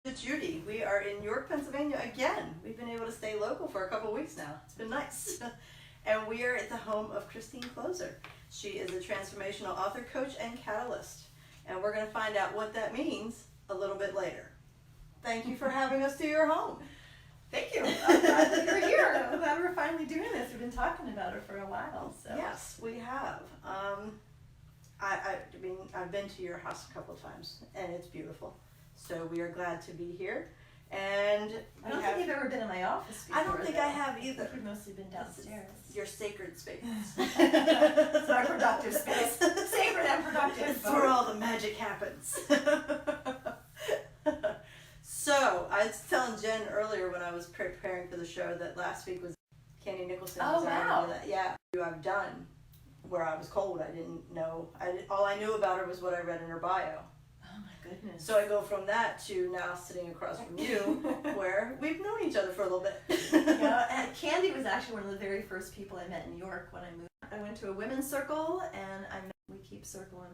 Judy. We are in York, Pennsylvania again. We've been able to stay local for a couple weeks now. It's been nice. And we are at the home of Christine Kloser. She is a transformational author, coach, and catalyst. And we're going to find out what that means a little bit later. Thank you for having us to your home. Thank you. I'm glad that you're here. I'm glad we're finally doing this. We've been talking about it for a while. So. Yes, we have. I mean, I've been to your house a couple of times, and it's beautiful. So we are glad to be here. And I don't think you've ever been in my office before. I don't think I have either. You've mostly been downstairs. Your sacred space. It's our productive space. Sacred and productive. It's where all the magic happens. So, I was telling Jen earlier when I was preparing for the show that last week was Candy Nicholson. Oh, wow. Yeah. I've done where I was cold. I didn't know. All I knew about her was what I read in her bio. Oh my goodness. So I go from that to now sitting across from you, where we've known each other for a little bit. Yeah, and Candy was actually one of the very first people I met in New York when I moved. I went to a women's circle, and we keep circling.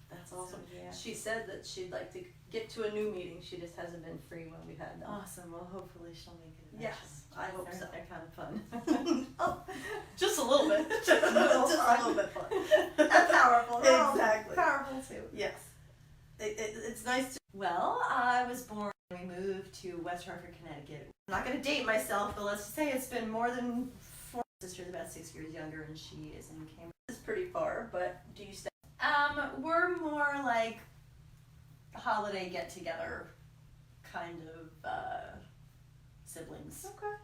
That's awesome. So, yeah. She said that she'd like to get to a new meeting. She just hasn't been free when we've had them. Awesome. Well, hopefully she'll make it eventually. Yes, I hope so. They're kind of fun. Oh, just a little bit. Just a little bit fun. That's powerful. Exactly. Powerful too. Yes. It's nice to... Well, I was born, we moved to West Hartford, Connecticut. I'm not going to date myself, but let's just say it's been more than 4 sisters, about 6 years younger, and she is in Cambridge. It's pretty far, but do you stay? We're more like holiday get-together kind of siblings. Okay.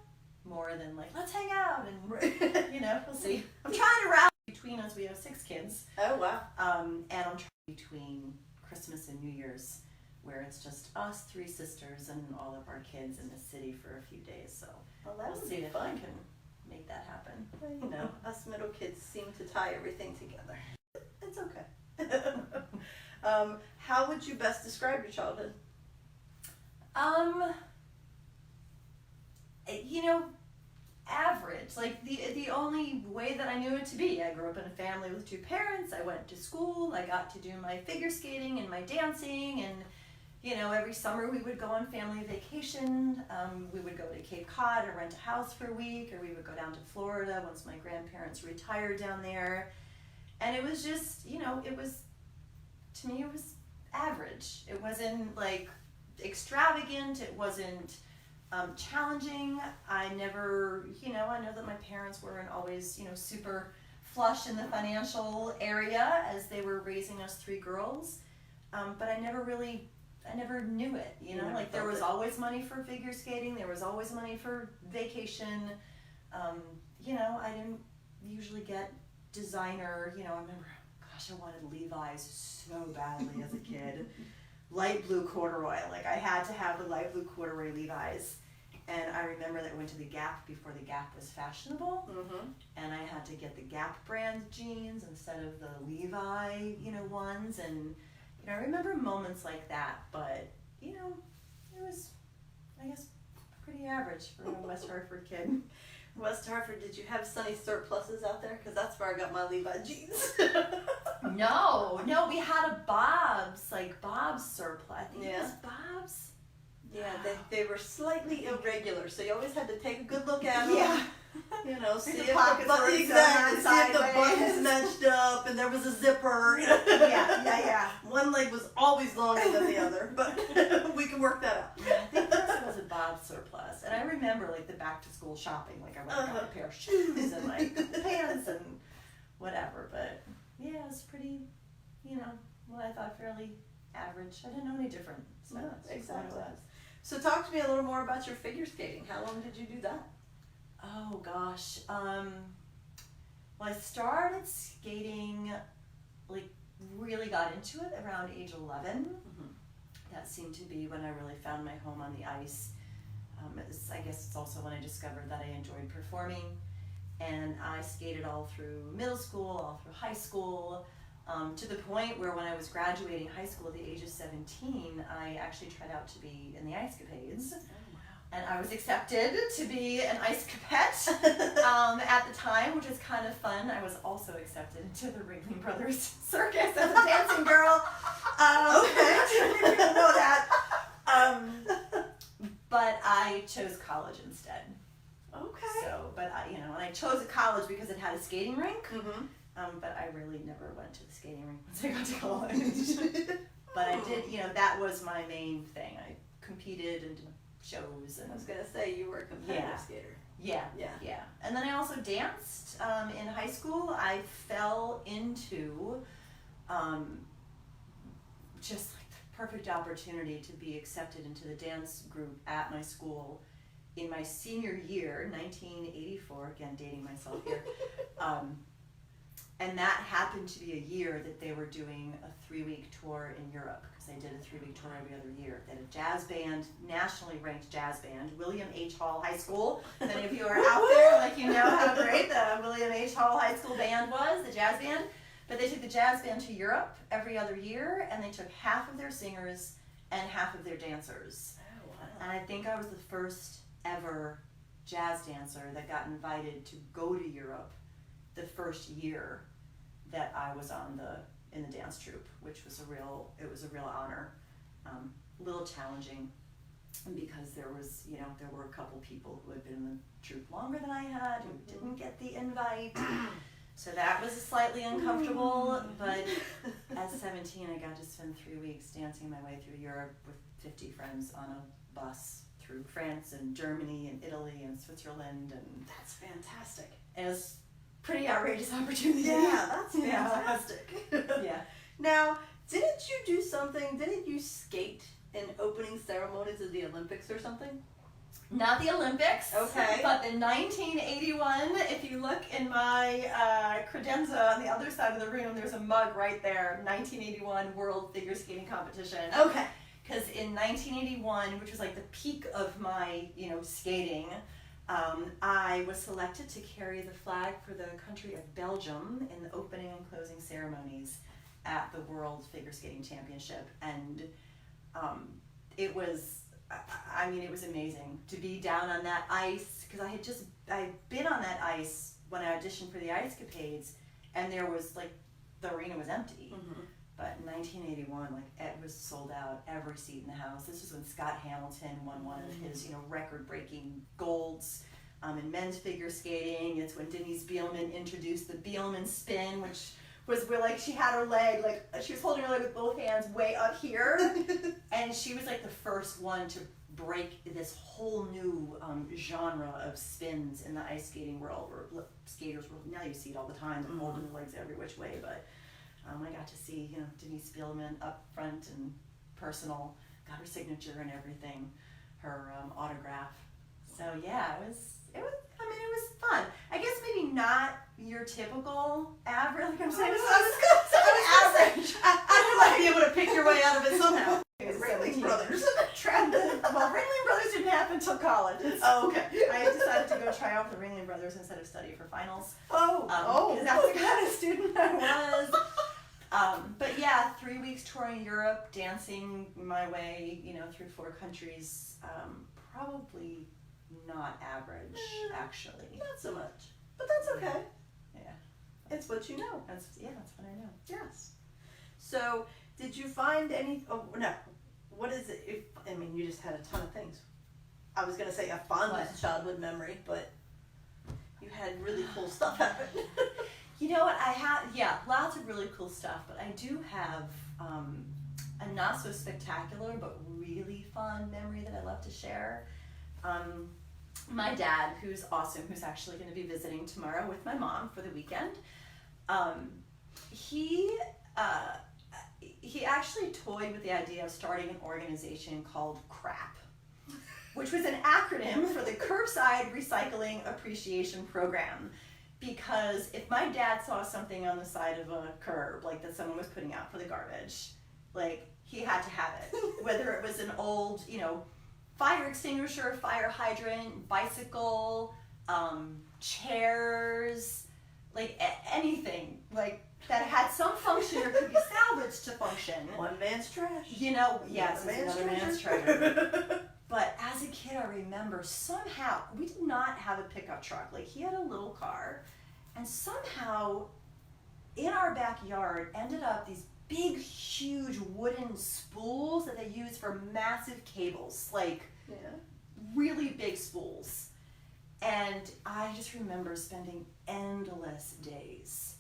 More than like, let's hang out and, we'll see. I'm trying to rally between us. We have 6 kids. Oh, wow. And I'm trying between Christmas and New Year's, where it's just us 3 sisters and all of our kids in the city for a few days. So Well, that we'll would see be if fun. I can make that happen. Well, us middle kids seem to tie everything together. It's okay. How would you best describe your childhood? Average. Like the only way that I knew it to be. I grew up in a family with 2 parents. I went to school. I got to do my figure skating and my dancing, and every summer we would go on family vacation. We would go to Cape Cod or rent a house for a week, or we would go down to Florida once my grandparents retired down there. And it was just, to me, it was average. It wasn't like extravagant. It wasn't challenging. I never, I know that my parents weren't always, super flush in the financial area as they were raising us 3 girls. But I never knew it, like there was always money for figure skating. There was always money for vacation. I didn't usually get designer, I remember, gosh, I wanted Levi's so badly as a kid. Light blue corduroy, like I had to have the light blue corduroy Levi's. And I remember that I went to the Gap before the Gap was fashionable. Mm-hmm. And I had to get the Gap brand jeans instead of the Levi, ones. And, I remember moments like that, but, it was, I guess, pretty average for a West Hartford kid. West Hartford, did you have sunny surpluses out there? Because that's where I got my Levi jeans. No, we had a Bob's surplus. I think it was Bob's. Yeah, they were slightly irregular, so you always had to take a good look at them. Yeah. See if the buttons matched up and there was a zipper. Yeah. One leg was always longer than the other, but we can work that out. Yeah, I think this was a Bob's surplus. And I remember the back to school shopping, I went and got a pair of shoes and pants and whatever. But yeah, it was pretty, I thought fairly average. I didn't know any different. So no, exactly. So talk to me a little more about your figure skating. How long did you do that? Oh gosh. Well, I started skating, really got into it around age 11. Mm-hmm. That seemed to be when I really found my home on the ice. I guess it's also when I discovered that I enjoyed performing. And I skated all through middle school, all through high school, to the point where when I was graduating high school at the age of 17, I actually tried out to be in the Ice Capades. And I was accepted to be an ice capette at the time, which was kind of fun. I was also accepted into the Ringling Brothers Circus as a dancing girl. Okay. I didn't even know that. I chose college instead. Okay. So, but and I chose a college because it had a skating rink. Mm-hmm. But I really never went to the skating rink once I got to college. But I did, that was my main thing. I competed and did shows. And I was gonna say you were a competitive Yeah. skater. Yeah. And then I also danced in high school. I fell into just like the perfect opportunity to be accepted into the dance group at my school in my senior year, 1984. Again, dating myself here. And that happened to be a year that they were doing a 3-week tour in Europe, because they did a 3-week tour every other year. They had a jazz band, nationally ranked jazz band, William H. Hall High School. If any of you are out there, like you know how great the William H. Hall High School band was, the jazz band. But they took the jazz band to Europe every other year, and they took half of their singers and half of their dancers. Oh, wow. And I think I was the first ever jazz dancer that got invited to go to Europe the first year that I was in the dance troupe, which was a real honor. A little challenging because there were a couple people who had been in the troupe longer than I had who didn't get the invite. So that was slightly uncomfortable, but at 17 I got to spend 3 weeks dancing my way through Europe with 50 friends on a bus through France and Germany and Italy and Switzerland, and That's fantastic. it was pretty outrageous opportunity. Yeah, that's fantastic. Yeah. Now, didn't you skate in opening ceremonies of the Olympics or something? Not the Olympics. Okay. But in 1981, if you look in my credenza on the other side of the room, there's a mug right there, 1981 World Figure Skating Competition. Okay. Because in 1981, which was like the peak of my, skating, I was selected to carry the flag for the country of Belgium in the opening and closing ceremonies at the World Figure Skating Championship. And it was amazing to be down on that ice, because I'd been on that ice when I auditioned for the Ice Capades, and there was the arena was empty. Mm-hmm. But in 1981, it was sold out, every seat in the house. This was when Scott Hamilton won one of his, record-breaking golds in men's figure skating. It's when Denise Bielman introduced the Bielman spin, which was where she had her leg, she was holding her leg with both hands way up here, and she was the first one to break this whole new genre of spins in the ice skating world, where skaters now you see it all the time, they're holding their legs every which way, but I got to see, Denise Bielman up front and personal, got her signature and everything, her autograph. So yeah, it was fun. I guess maybe not your typical average, I'm saying, average. I might be able to pick your way out of it somehow. Ringling Brothers. Well, Ringling Brothers didn't happen until college. Oh, okay. I decided to go try out with the Ringling Brothers instead of study for finals. Oh. Because that's the kind of student I was. But yeah, 3 weeks touring Europe, dancing my way, through 4 countries. Probably not average, actually. Not so much. But that's okay. Yeah. It's what you know. That's what I know. Yes. So, did you find any, what is it, you just had a ton of things. I was going to say a fondest childhood memory, but you had really cool stuff happen. You know what, I have, lots of really cool stuff, but I do have a not so spectacular but really fun memory that I love to share. My dad, who's awesome, who's actually going to be visiting tomorrow with my mom for the weekend, he actually toyed with the idea of starting an organization called CRAP, which was an acronym for the Curbside Recycling Appreciation Program. Because if my dad saw something on the side of a curb, that someone was putting out for the garbage, he had to have it. Whether it was an old, fire extinguisher, fire hydrant, bicycle, chairs, anything, that had some function or could be salvaged to function. One man's trash. Yes, another man's treasure. But as a kid, I remember somehow, we did not have a pickup truck. He had a little car, and somehow in our backyard ended up these big, huge wooden spools that they use for massive cables. really big spools. And I just remember spending endless days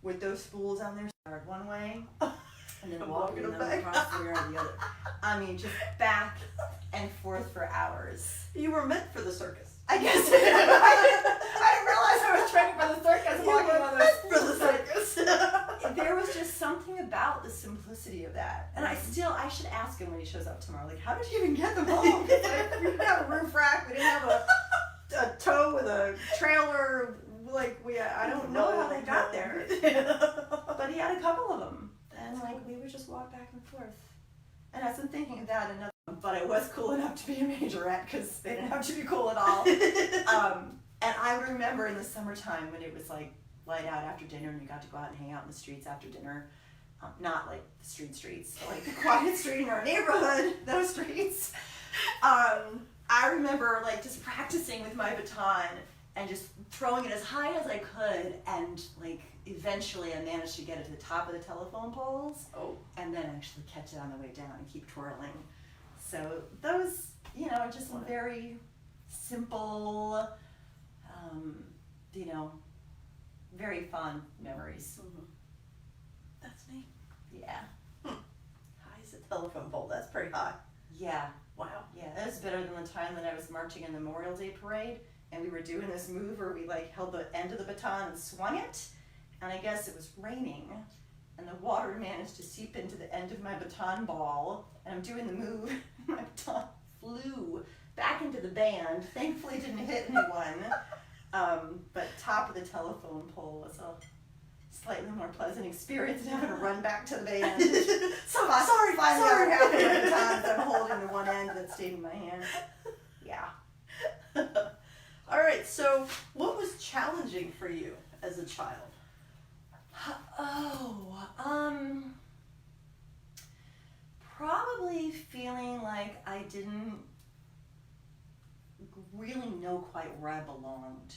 with those spools on there, started one way, and then walking them across the air the other. I mean, just back and forth for hours. You were meant for the circus. I guess I didn't realize I was training for the circus. You Walking were on meant those for the spools. circus. There was just something about the simplicity of that. And I should ask him when he shows up tomorrow, like, how did you even get them home? Like, we didn't have a roof rack, we didn't have a tow with a trailer, like, I don't know how they got there. But he had a couple of them. And, like, we would just walk back and forth. And I've been thinking of that another one, but I was cool enough to be a majorette because they didn't have to be cool at all. And I remember in the summertime when it was, like, light out after dinner and you got to go out and hang out in the streets after dinner. Not like the streets, but like the quiet street in our neighborhood, those streets. I remember like just practicing with my baton and just throwing it as high as I could, and like eventually I managed to get it to the top of the telephone poles. Oh. And then actually catch it on the way down and keep twirling. So those, you know, are just some very simple, you know, very fun memories. Mm-hmm. That's neat. Yeah. High as a telephone pole. That's pretty high. Yeah. Wow. Yeah, that was better than the time that I was marching in the Memorial Day parade and we were doing this move where we like held the end of the baton and swung it, and I guess it was raining and the water managed to seep into the end of my baton ball, and I'm doing the move and my baton flew back into the band. Thankfully didn't hit anyone. But top of the telephone pole was a slightly more pleasant experience than having to run back to the band. Sorry. Half of my baton, I'm holding the one end that stayed in my hand. Yeah. All right. So, what was challenging for you as a child? Probably feeling like I didn't really know quite where I belonged,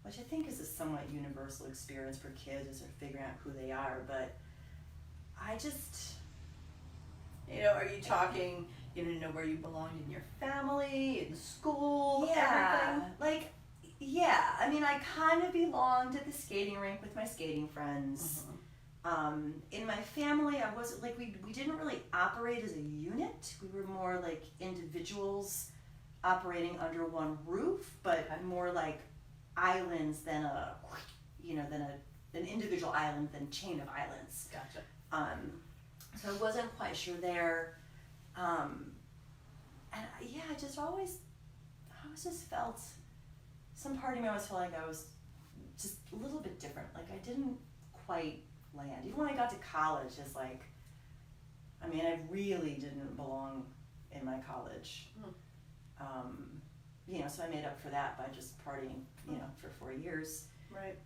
which I think is a somewhat universal experience for kids as they're figuring out who they are. But I just, You know, are you talking, you didn't know where you belonged in your family, in school, everything? I mean, I kind of belonged at the skating rink with my skating friends. Mm-hmm. In my family, I wasn't like, we didn't really operate as a unit. We were more like individuals operating under one roof, but more like islands than an individual island than chain of islands. Gotcha. So I wasn't quite sure there. I always just felt, some part of me always felt like I was just a little bit different. Like I didn't quite land. Even when I got to college, it's like, I mean, I really didn't belong in my college. So I made up for that by just partying, for 4 years. Right.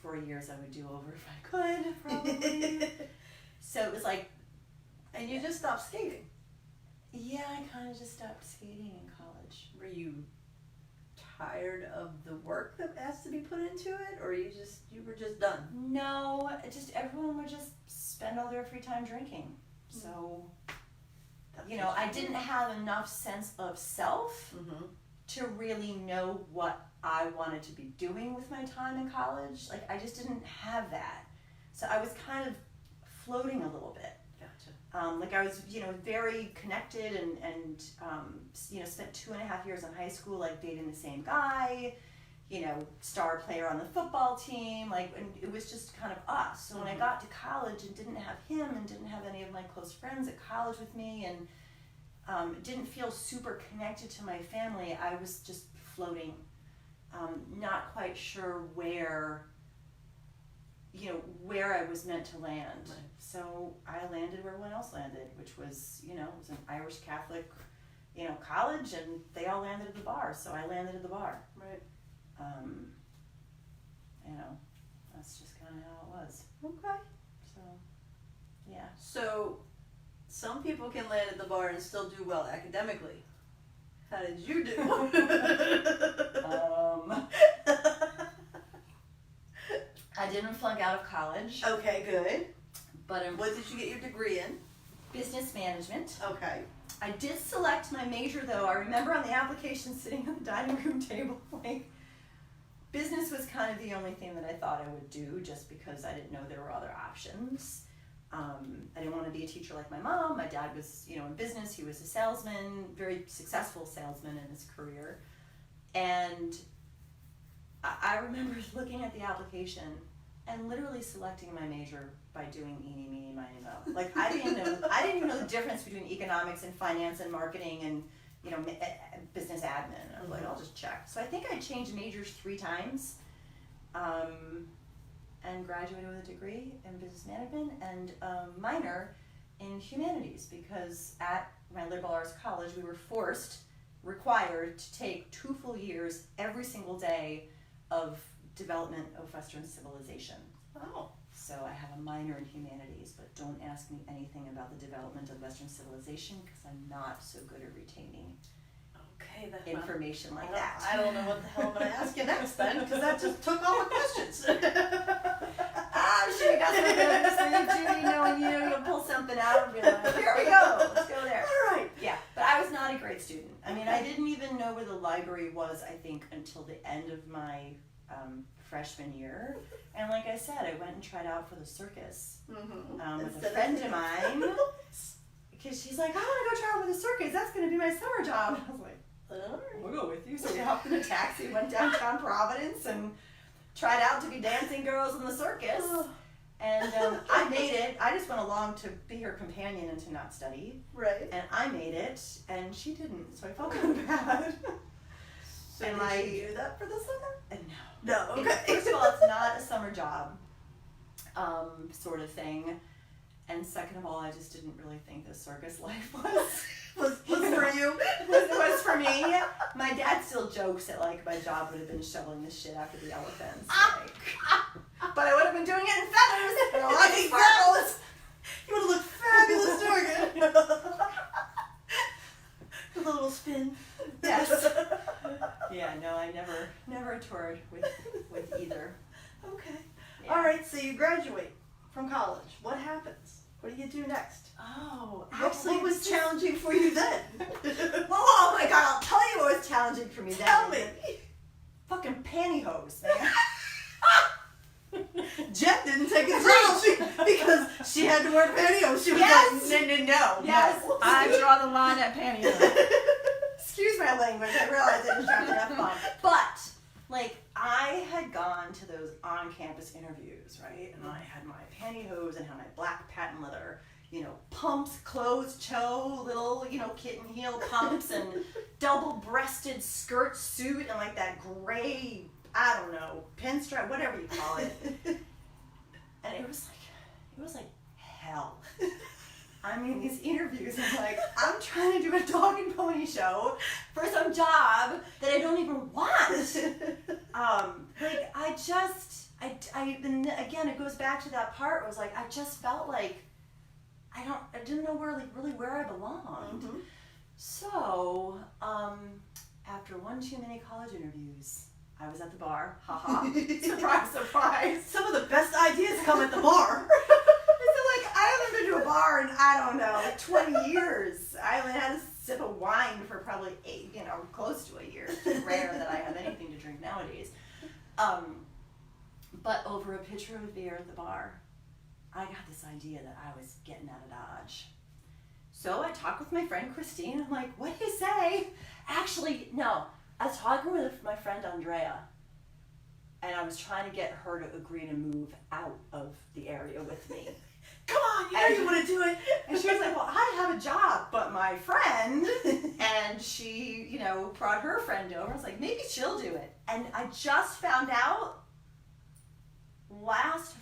4 years I would do over if I could, probably. So it was like, And you just stopped skating. yeah, I kind of just stopped skating in college. Were you tired of the work that has to be put into it, or you were just done? No, everyone would just spend all their free time drinking. So, I didn't have enough sense of self to really know what I wanted to be doing with my time in college. Like, I just didn't have that. So I was kind of floating a little bit. Gotcha. I was, very connected and spent 2.5 years in high school, like, dating the same guy, star player on the football team, and it was just kind of us. So when I got to college and didn't have him and didn't have any of my close friends at college with me and didn't feel super connected to my family, I was just floating, not quite sure where I was meant to land. Right. So I landed where everyone else landed, which was, it was an Irish Catholic, college, and they all landed at the bar. So I landed at the bar. Right. That's just kind of how it was. Okay. So, yeah. So, some people can land at the bar and still do well academically. How did you do? I didn't flunk out of college. Okay, good. But What did you get your degree in? business management. Okay. I did select my major though. I remember on the application sitting on the dining room table, like, business was kind of the only thing that I thought I would do just because I didn't know there were other options. I didn't want to be a teacher like my mom. My dad was, in business. He was a salesman, very successful salesman in his career. And I remember looking at the application and literally selecting my major by doing eeny, meeny, miny, moe. Like, I didn't even know the difference between economics and finance and marketing and, business admin. I was like, I'll just check. So I think I changed majors 3 times. And graduated with a degree in business management and a minor in humanities, because at my liberal arts college we were required to take 2 full years every single day of development of Western civilization. Oh. So I have a minor in humanities, but don't ask me anything about the development of Western civilization because I'm not so good at retaining information like that. I don't know what the hell I'm going to ask you next then, because that just took all the questions. I'm sure you got something up your sleeve, Judy, knowing you'll pull something out and be like, here we go, let's go there. All right. Yeah, but I was not a great student. I mean, I didn't even know where the library was, I think, until the end of my freshman year. And like I said, I went and tried out for the circus with a friend of mine, because she's like, I want to go try out for the circus, that's going to be my summer job. And I was like, we'll go with you. So we hopped in a taxi, went downtown Providence, and tried out to be dancing girls in the circus. And I made it. I just went along to be her companion and to not study. Right. And I made it, and she didn't. So I felt kind of bad. So and did you do that for the summer? No. No. Okay. First of all, it's not a summer job, sort of thing. And second of all, I just didn't really think the circus life was for you. was for me. My dad still jokes that like my job would have been shoveling the shit after the elephants. Like, but I would have been doing it in feathers and a lot of sparkles. You would have looked fabulous doing it. A little spin. Yes. Yeah. No, I never toured with either. Okay. Yeah. All right. So you graduate from college. What happens? What do you do next? Oh, actually, what was challenging for you then? Oh my God, I'll tell you what was challenging for me then. Tell me. Fucking pantyhose, man. Jen didn't take it seriously because she had to wear pantyhose. She was like, no. Yes. I draw the line at pantyhose. Excuse my language. I realized I didn't drop the F-bomb. But, like, I had gone to those on-campus interviews, right? And I had my pantyhose and had my black patent leather, pumps, closed toe, little, kitten heel pumps, and double-breasted skirt suit, and like that gray, I don't know, pinstripe, whatever you call it. And it was like hell. I mean, these interviews, I'm trying to do a dog and pony show for some job that I don't even want. Then again, it goes back to that part where it was like, I just felt like I didn't know where I belonged. Mm-hmm. So, after one too many college interviews, I was at the bar. Haha. Surprise, surprise. Some of the best ideas come at the bar. I haven't been to a bar in, I don't know, 20 years. I haven't had a sip of wine for probably close to a year. It's rare that I have anything to drink nowadays. But over a pitcher of beer at the bar, I got this idea that I was getting out of Dodge. So I talked with my friend Christine. I'm like, what do you say? Actually, no. I was talking with my friend Andrea, and I was trying to get her to agree to move out of the area with me. Come on, you want to do it. And she was like, well, I have a job, but my friend, and she, brought her friend over. I was like, maybe she'll do it. And I just found out last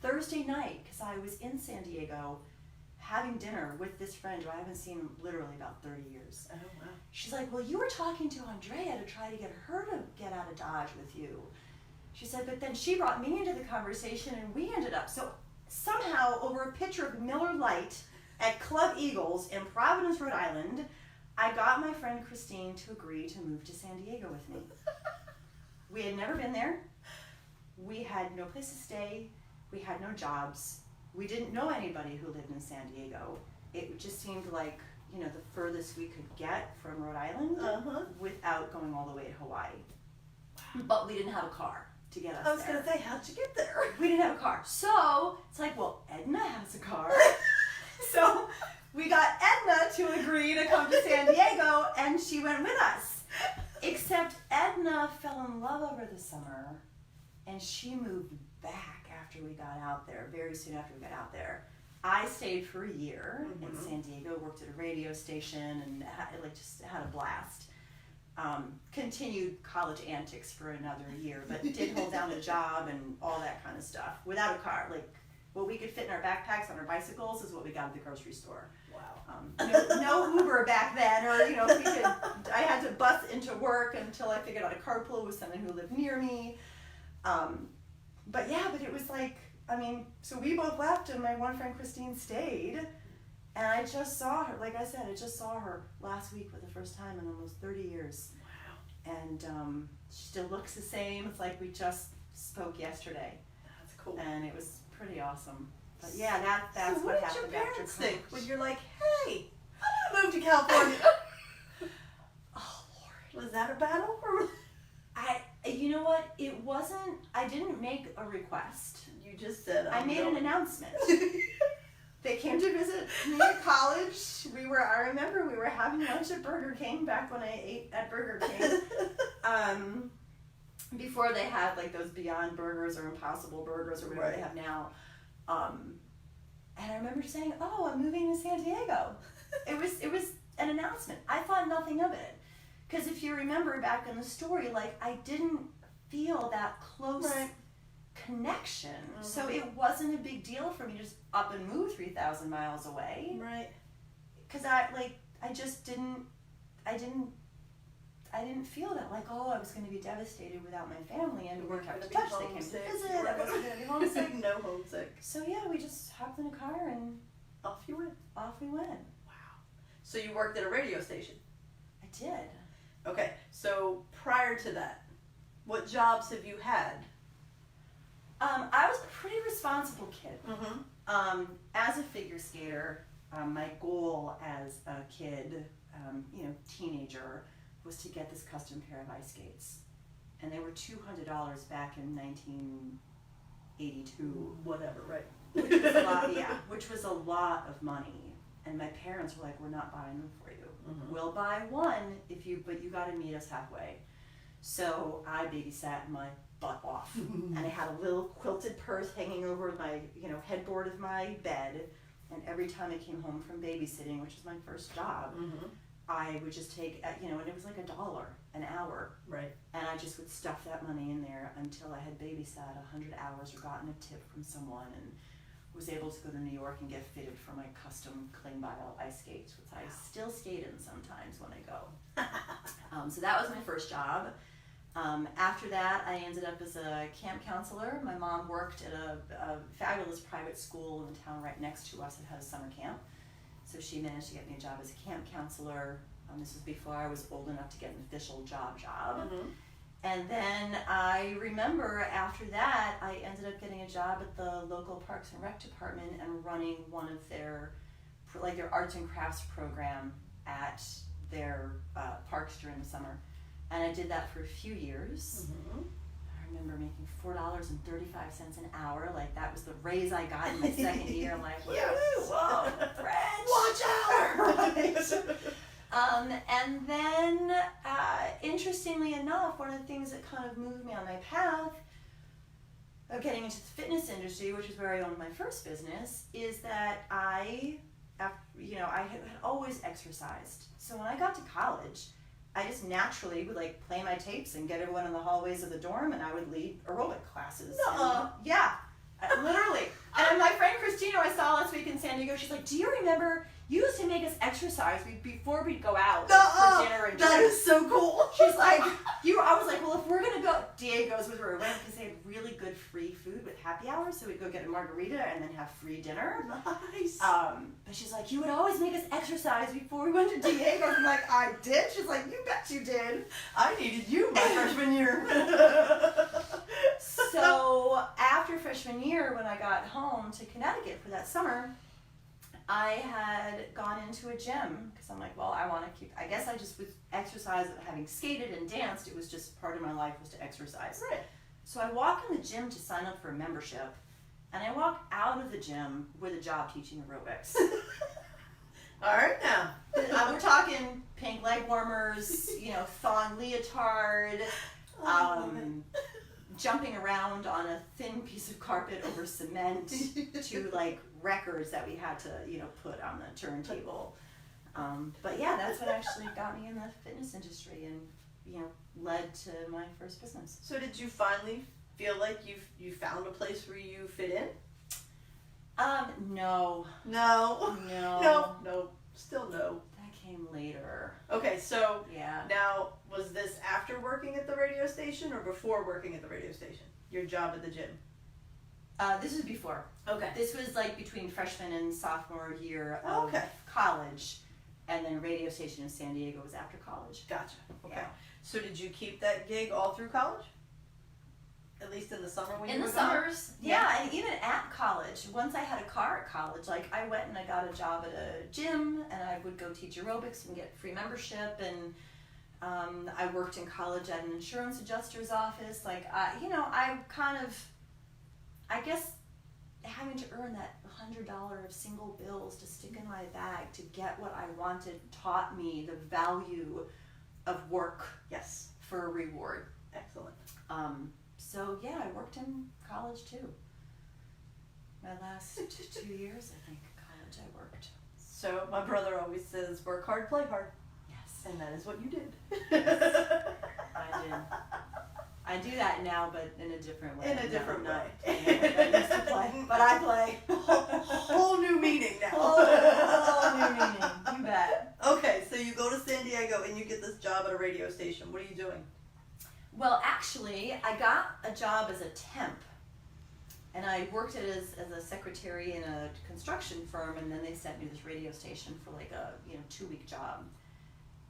Thursday night, because I was in San Diego having dinner with this friend who I haven't seen literally about 30 years. Oh, wow. She's like, well, you were talking to Andrea to try to get her to get out of Dodge with you. She said, but then she brought me into the conversation and we ended up. So somehow over a pitcher of Miller Lite at Club Eagles in Providence, Rhode Island, I got my friend Christine to agree to move to San Diego with me. We had never been there. We had no place to stay. We had no jobs. We didn't know anybody who lived in San Diego. it just seemed like, you know, the furthest we could get from Rhode Island without going all the way to Hawaii. But we didn't have a car to get us there. I was going to say, how'd you get there? We didn't have a car. So it's like, well, Edna has a car. So we got Edna to agree to come to San Diego, and she went with us. Except Edna fell in love over the summer, and she moved back after we got out there, very soon after we got out there. I stayed for a year in San Diego, worked at a radio station, and just had a blast. Continued college antics for another year, but did hold down a job and all that kind of stuff without a car. Like, what we could fit in our backpacks on our bicycles is what we got at the grocery store. Wow. No Uber back then, or if we could, I had to bus into work until I figured out a carpool with someone who lived near me. But it was like, so we both left, and my one friend Christine stayed, and I just saw her. Like I said, I just saw her last week for the first time in almost 30 years. Wow. And she still looks the same. It's like we just spoke yesterday. That's cool. And it was pretty awesome. But yeah, that's so what did happened your after parents college. think when you're like, hey, I'm gonna move to California? Oh Lord, Was that a battle? Or? You know what? It wasn't. I didn't make a request. You just said I made an announcement. They came to visit me at college. I remember we were having lunch at Burger King back when I ate at Burger King. Before they had like those Beyond Burgers or Impossible Burgers or whatever they have now. And I remember saying, "Oh, I'm moving to San Diego." It was an announcement. I thought nothing of it. Because if you remember back in the story, like, I didn't feel that close connection. So it wasn't a big deal for me to just up and move 3,000 miles away. Right. Because I just didn't feel that, like, oh, I was going to be devastated without my family, and we kept in touch. They came to visit. I wasn't going to be homesick. No homesick. So yeah, we just hopped in a car and Off you went. off we went. Wow. So you worked at a radio station. I did. Okay, so prior to that, what jobs have you had? I was a pretty responsible kid. Mm-hmm. As a figure skater, my goal as a kid, teenager, was to get this custom pair of ice skates. And they were $200 back in 1982. Whatever, right? Which was a lot, which was a lot of money. And my parents were like, we're not buying them for you. Mm-hmm. We'll buy one but you gotta meet us halfway. So I babysat my butt off. And I had a little quilted purse hanging over my, headboard of my bed. And every time I came home from babysitting, which was my first job, I would just take, and it was like $1 an hour. Right. And I just would stuff that money in there until I had babysat 100 hours or gotten a tip from someone and was able to go to New York and get fitted for my custom cling bile ice skates, which I still skate in sometimes when I go. So that was my first job. After that, I ended up as a camp counselor. My mom worked at a fabulous private school in the town right next to us that had a summer camp. So she managed to get me a job as a camp counselor. This was before I was old enough to get an official job. Mm-hmm. And then I remember after that, I ended up getting a job at the local Parks and Rec department and running one of their arts and crafts program at their parks during the summer. And I did that for a few years. Mm-hmm. I remember making $4.35 an hour. Like, that was the raise I got in my second year. I'm like, Yes. whoa, French. Watch out! And then, interestingly enough, one of the things that kind of moved me on my path of getting into the fitness industry, which is where I owned my first business, is that I had always exercised. So when I got to college, I just naturally would play my tapes and get everyone in the hallways of the dorm, and I would lead aerobic classes. Yeah, literally. And my friend Christina, I saw last week in San Diego, she's like, do you remember you used to make us exercise before we'd go out for dinner and that drinks? is so cool. She's like, I was like, well, if we're gonna go, Diego's was where we went because they had really good free food with happy hours, so we'd go get a margarita and then have free dinner. Nice. But she's like, you would always make us exercise before we went to Diego's. I'm like, I did? She's like, you bet you did. I needed you my freshman year. So after freshman year, when I got home to Connecticut for that summer, I had gone into a gym because I'm like, well, I want to keep, I guess I just was exercise, having skated and danced, it was just part of my life was to exercise. Right. So I walk in the gym to sign up for a membership, and I walk out of the gym with a job teaching aerobics. All right now. We're talking pink leg warmers, thong leotard, jumping around on a thin piece of carpet over cement to like records that we had to, put on the turntable. But yeah, that's what actually got me in the fitness industry and, led to my first business. So did you finally feel like you found a place where you fit in? No. No. No. Still no. That came later. Okay, so Yeah. now, was this after working at the radio station or before working at the radio station? Your job at the gym? This was before. Okay. This was like between freshman and sophomore year of college, and then radio station in San Diego was after college. Gotcha. Okay. Yeah. So did you keep that gig all through college? At least in the summer when you In were the gone? summers, yeah, and even at college. Once I had a car at college, like I went and I got a job at a gym, and I would go teach aerobics and get free membership. And I worked in college at an insurance adjuster's office. Like I guess having to earn that $100 single bills to stick in my bag to get what I wanted taught me the value of work. Yes. For a reward. Excellent. So yeah, I worked in college too. My last 2 years, I think, college I worked. So my brother always says, work hard, play hard. Yes. And that is what you did. I did. I do that now, but in a different way. In a different way. I used to play, but I play. Whole new meaning now. Whole new meaning. You bet. Okay, so you go to San Diego and you get this job at a radio station. What are you doing? Well, actually, I got a job as a temp, and I worked as a secretary in a construction firm, and then they sent me this radio station for like a 2-week job.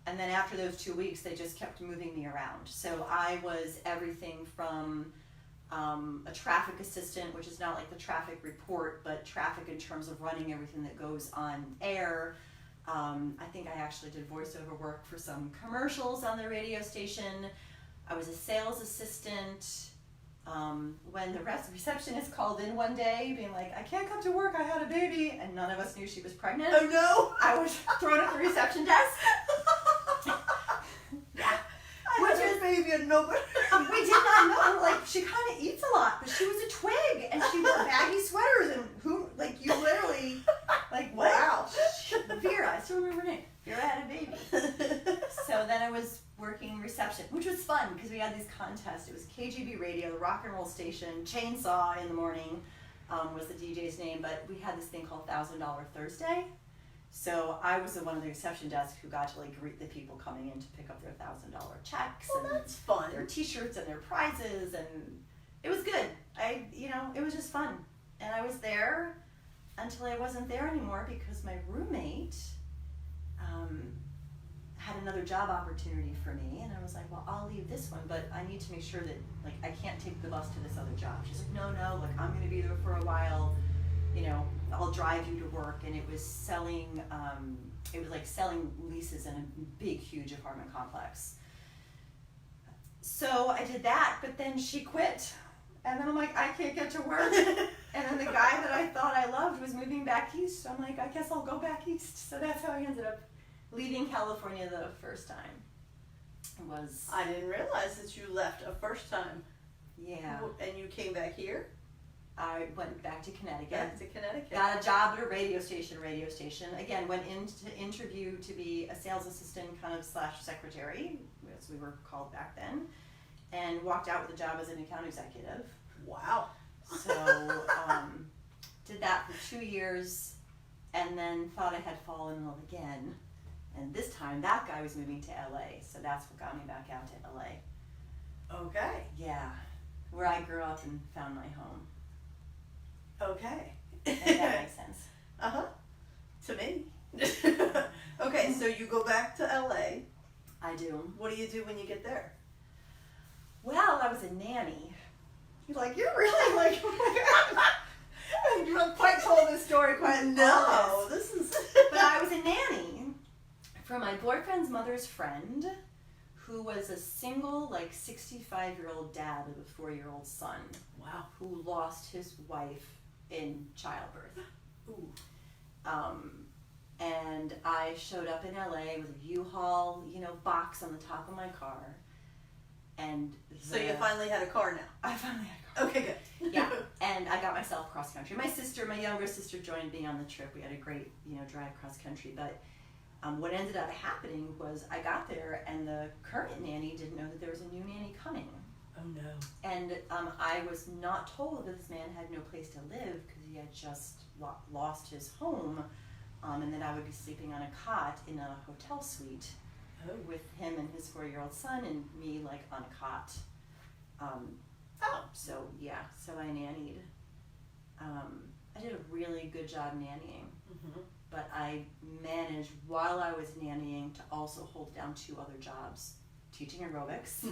And then after those 2 weeks, they just kept moving me around. So I was everything from a traffic assistant, which is not like the traffic report, but traffic in terms of running everything that goes on air. I think I actually did voiceover work for some commercials on the radio station. I was a sales assistant. When the receptionist called in one day being like, I can't come to work, I had a baby, and none of us knew she was pregnant. Oh no! I was thrown at the reception desk. Yeah. I had a baby and nobody. We did not know, like, she kind of eats a lot, but she was a twig, and she wore baggy sweaters, and you literally, like, wow. Vera, I still remember her name. Vera had a baby. So then I was working reception, which was fun because we had these contests. It was KGB radio, the rock and roll station, Chainsaw in the morning was the DJ's name, but we had this thing called $1,000 Thursday. So I was the one of the reception desk who got to like greet the people coming in to pick up their $1,000 checks. Well, and that's fun. their T-shirts and their prizes, and it was good. It was just fun, and I was there until I wasn't there anymore because my roommate had another job opportunity for me, and I was like, well, I'll leave this one, but I need to make sure that like I can't take the bus to this other job. She's like, no, like I'm gonna be there for a while, I'll drive you to work. And it was selling leases in a big, huge apartment complex. So I did that, but then she quit, and then I'm like, I can't get to work. And then the guy that I thought I loved was moving back east. So I'm like, I guess I'll go back east. So that's how I ended up leaving California the first time. I didn't realize that you left a first time. Yeah. And you came back here? I went back to Connecticut. Back to Connecticut. Got a job at a radio station. Again, went in to interview to be a sales assistant kind of / secretary, as we were called back then, and walked out with a job as an account executive. Wow. So did that for 2 years, and then thought I had fallen in love again. And this time, that guy was moving to LA, so that's what got me back out to LA. Okay. Yeah, where I grew up and found my home. Okay. If that makes sense. Uh-huh. To me. Okay, so you go back to LA. I do. What do you do when you get there? Well, I was a nanny. You're really like, oh my God. You haven't quite told this story quite No, this is. But I was a nanny for my boyfriend's mother's friend, who was a single, like 65-year-old dad of a 4-year-old son. Wow. Who lost his wife in childbirth. Ooh. And I showed up in LA with a U-Haul, box on the top of my car. And So you finally had a car now? I finally had a car. Okay, good. Yeah, and I got myself cross country. My younger sister joined me on the trip. We had a great, drive cross country. But what ended up happening was I got there and the current nanny didn't know that there was a new nanny coming. Oh no. And I was not told that this man had no place to live because he had just lost his home, and that I would be sleeping on a cot in a hotel suite with him and his 4-year-old son and me like on a cot. So I nannied. I did a really good job nannying, but I managed while I was nannying to also hold down 2 other jobs. Teaching aerobics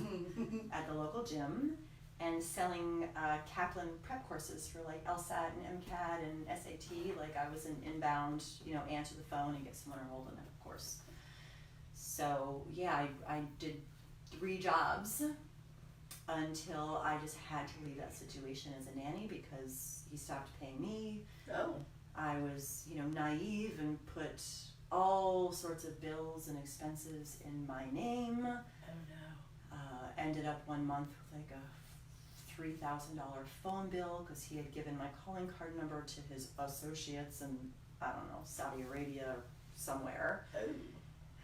at the local gym and selling Kaplan prep courses for like LSAT and MCAT and SAT. Like I was an inbound, answer the phone and get someone enrolled in that course. So yeah, I did 3 jobs until I just had to leave that situation as a nanny because he stopped paying me. Oh. I was, naive and put all sorts of bills and expenses in my name. Oh no. Ended up one month with like a $3,000 phone bill because he had given my calling card number to his associates in, I don't know, Saudi Arabia or somewhere. Oh. And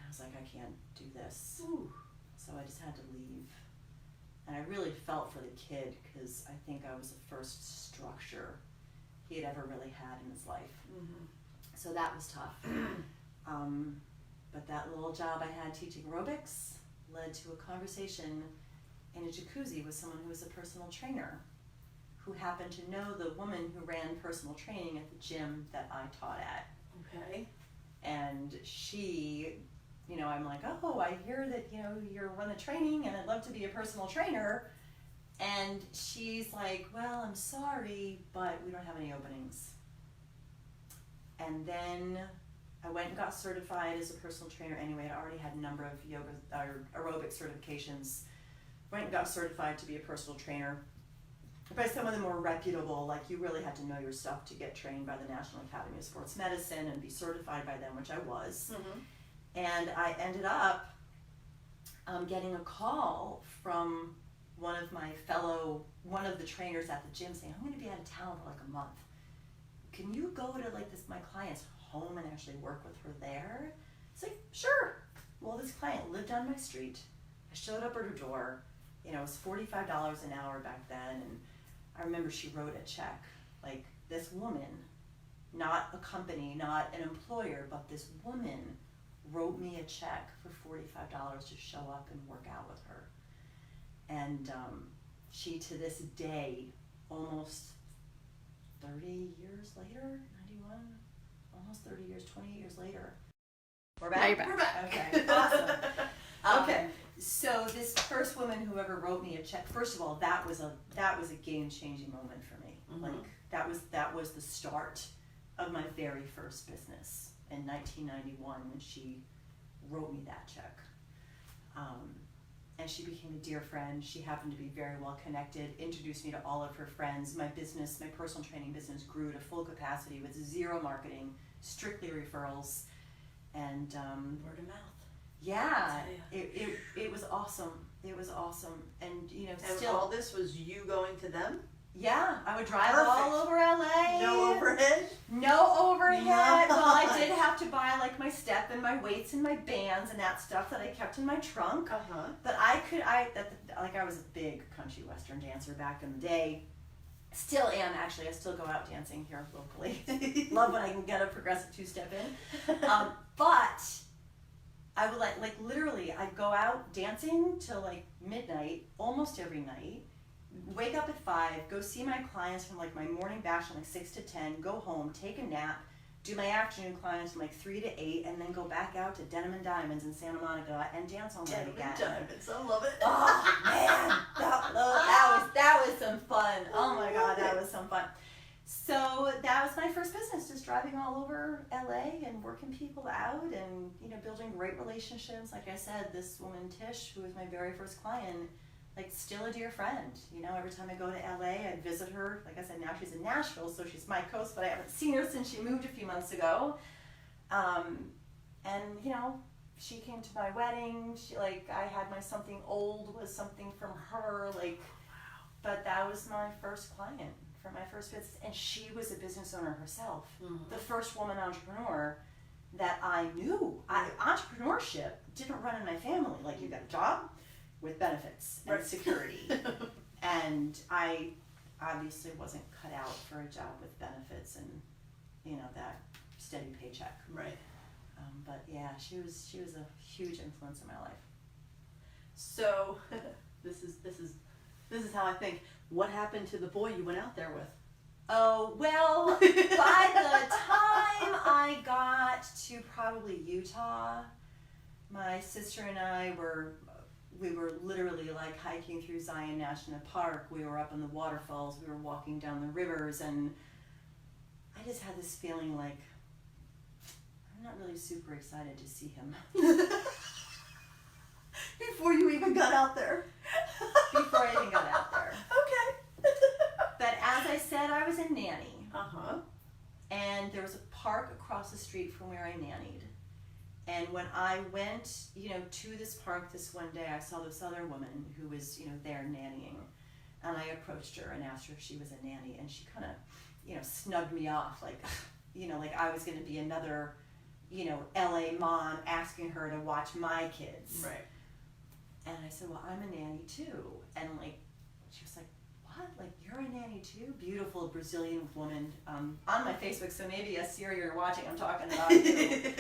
I was like, I can't do this. Ooh. So I just had to leave. And I really felt for the kid because I think I was the first structure he had ever really had in his life. So that was tough. But that little job I had teaching aerobics led to a conversation in a jacuzzi with someone who was a personal trainer who happened to know the woman who ran personal training at the gym that I taught at. Okay. And she, I'm like, oh, I hear that, you run the training and I'd love to be a personal trainer. And she's like, well, I'm sorry, but we don't have any openings. And then I went and got certified as a personal trainer anyway. I already had a number of yoga or aerobic certifications. Went and got certified to be a personal trainer by some of the more reputable, like you really had to know your stuff to get trained by the National Academy of Sports Medicine and be certified by them, which I was. And I ended up getting a call from one of the trainers at the gym saying, I'm going to be out of town for like a month. Can you go to like my client's home and actually work with her there? It's like, sure. Well, this client lived on my street. I showed up at her door. It was $45 an hour back then. And I remember she wrote a check. Like this woman, not a company, not an employer, but this woman wrote me a check for $45 to show up and work out with her. And she, to this day, almost 30 years later, 91, almost 30 years, 20 years later. We're back? Now you're back. We're back. Okay, awesome. Okay. So this first woman who ever wrote me a check, first of all, that was a game-changing moment for me. Like that was the start of my very first business in 1991 when she wrote me that check. And she became a dear friend. She happened to be very well connected, introduced me to all of her friends. My business, my personal training business grew to full capacity with 0 marketing, strictly referrals. And Word of mouth. yeah, it was awesome. It was awesome. And And still all this was you going to them? yeah, I would drive Perfect. all over LA. No overhead? No overhead. No. Well, I did have to buy like my step and my weights and my bands and that stuff that I kept in my trunk. But I was a big country western dancer back in the day. Still am, actually. I still go out dancing here locally. Love when I can get a progressive 2-step in. But I would like literally, I'd go out dancing till like midnight, almost every night. Wake up at 5, go see my clients from like my morning batch from like 6 to 10, go home, take a nap, do my afternoon clients from like 3 to 8, and then go back out to Denim and Diamonds in Santa Monica and dance all night Denim again. and Diamonds, I love it. Oh man, that was some fun. Oh my God, that was some fun. So that was my first business, just driving all over LA and working people out and, you know, building great relationships. Like I said, this woman, Tish, who was my very first client, like still a dear friend. You know, every time I go to LA, I visit her. Like I said, now she's in Nashville, so she's my coast, but I haven't seen her since she moved a few months ago. And, you know, she came to my wedding. She, like, I had my something old was something from her, like, but that was my first client for my first business. And she was a business owner herself. Mm-hmm. The first woman entrepreneur that I knew. Entrepreneurship didn't run in my family. Like, you got a job with benefits and security. And I obviously wasn't cut out for a job with benefits and, you know, that steady paycheck. Right. But yeah, she was a huge influence in my life. So this is how I think. What happened to the boy you went out there with? Oh, well, by the time I got to probably Utah, my sister and I were literally like hiking through Zion National Park. We were up in the waterfalls, we were walking down the rivers, and I just had this feeling like I'm not really super excited to see him. Before you even got out there. Before I even got out there. Okay. But as I said, I was a nanny. Uh-huh. And there was a park across the street from where I nannied. And when I went, you know, to this park this one day, I saw this other woman who was, you know, there nannying. And I approached her and asked her if she was a nanny. And she kind of, you know, snubbed me off like, you know, like I was going to be another, you know, LA mom asking her to watch my kids. Right. And I said, well, I'm a nanny too. And like, she was like, what? Like, you're a nanny too? Beautiful Brazilian woman on my Facebook. So maybe as Siri you're watching, I'm talking about you.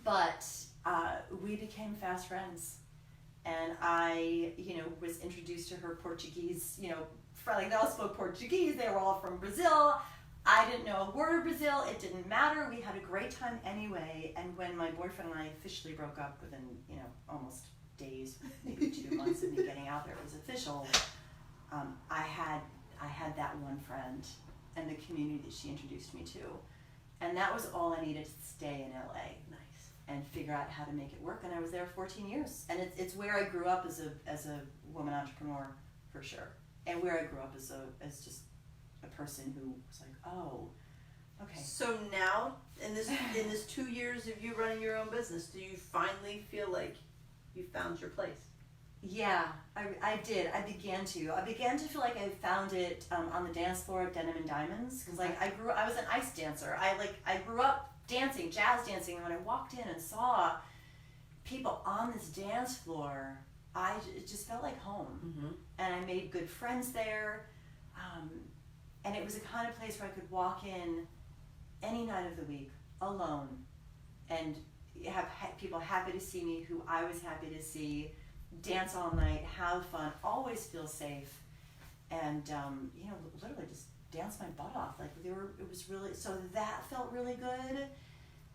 But we became fast friends. And I, you know, was introduced to her Portuguese, you know, like they all spoke Portuguese. They were all from Brazil. I didn't know a word of Brazil. It didn't matter. We had a great time anyway. And when my boyfriend and I officially broke up within, you know, almost days, maybe 2 months of me getting out there, it was official. I had that one friend and the community that she introduced me to. And that was all I needed to stay in LA. Nice. And figure out how to make it work. And I was there 14 years. And it's where I grew up as a woman entrepreneur, for sure. And where I grew up as just a person who was like, oh, okay. So now, in this 2 years of you running your own business, do you finally feel like you found your place? Yeah, I did. I began to feel like I found it on the dance floor at Denim and Diamonds. Because like I was an ice dancer. I grew up dancing, jazz dancing, and when I walked in and saw people on this dance floor, it just felt like home. Mm-hmm. And I made good friends there. And it was a kind of place where I could walk in any night of the week alone and have people happy to see me, who I was happy to see, dance all night, have fun, always feel safe, and you know, literally just dance my butt off. Like it was really, so that felt really good.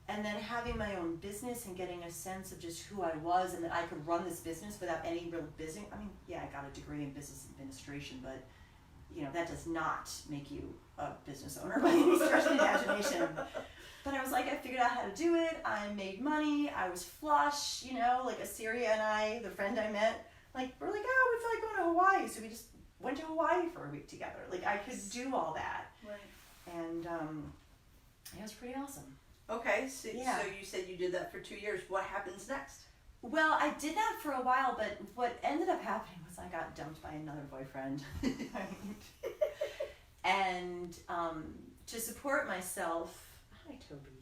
And then having my own business and getting a sense of just who I was and that I could run this business without any real business. I mean, yeah, I got a degree in business administration, but you know, that does not make you a business owner by any stretch of the imagination. But I was like, I figured out how to do it. I made money. I was flush, you know, like Assyria and I, the friend I met, like, we're like, oh, we feel like going to Hawaii. So we just went to Hawaii for a week together. Like, I could do all that. Right. And it was pretty awesome. Okay, so you said you did that for 2 years. What happens next? Well, I did that for a while, but what ended up happening was I got dumped by another boyfriend. And to support myself, hi Toby,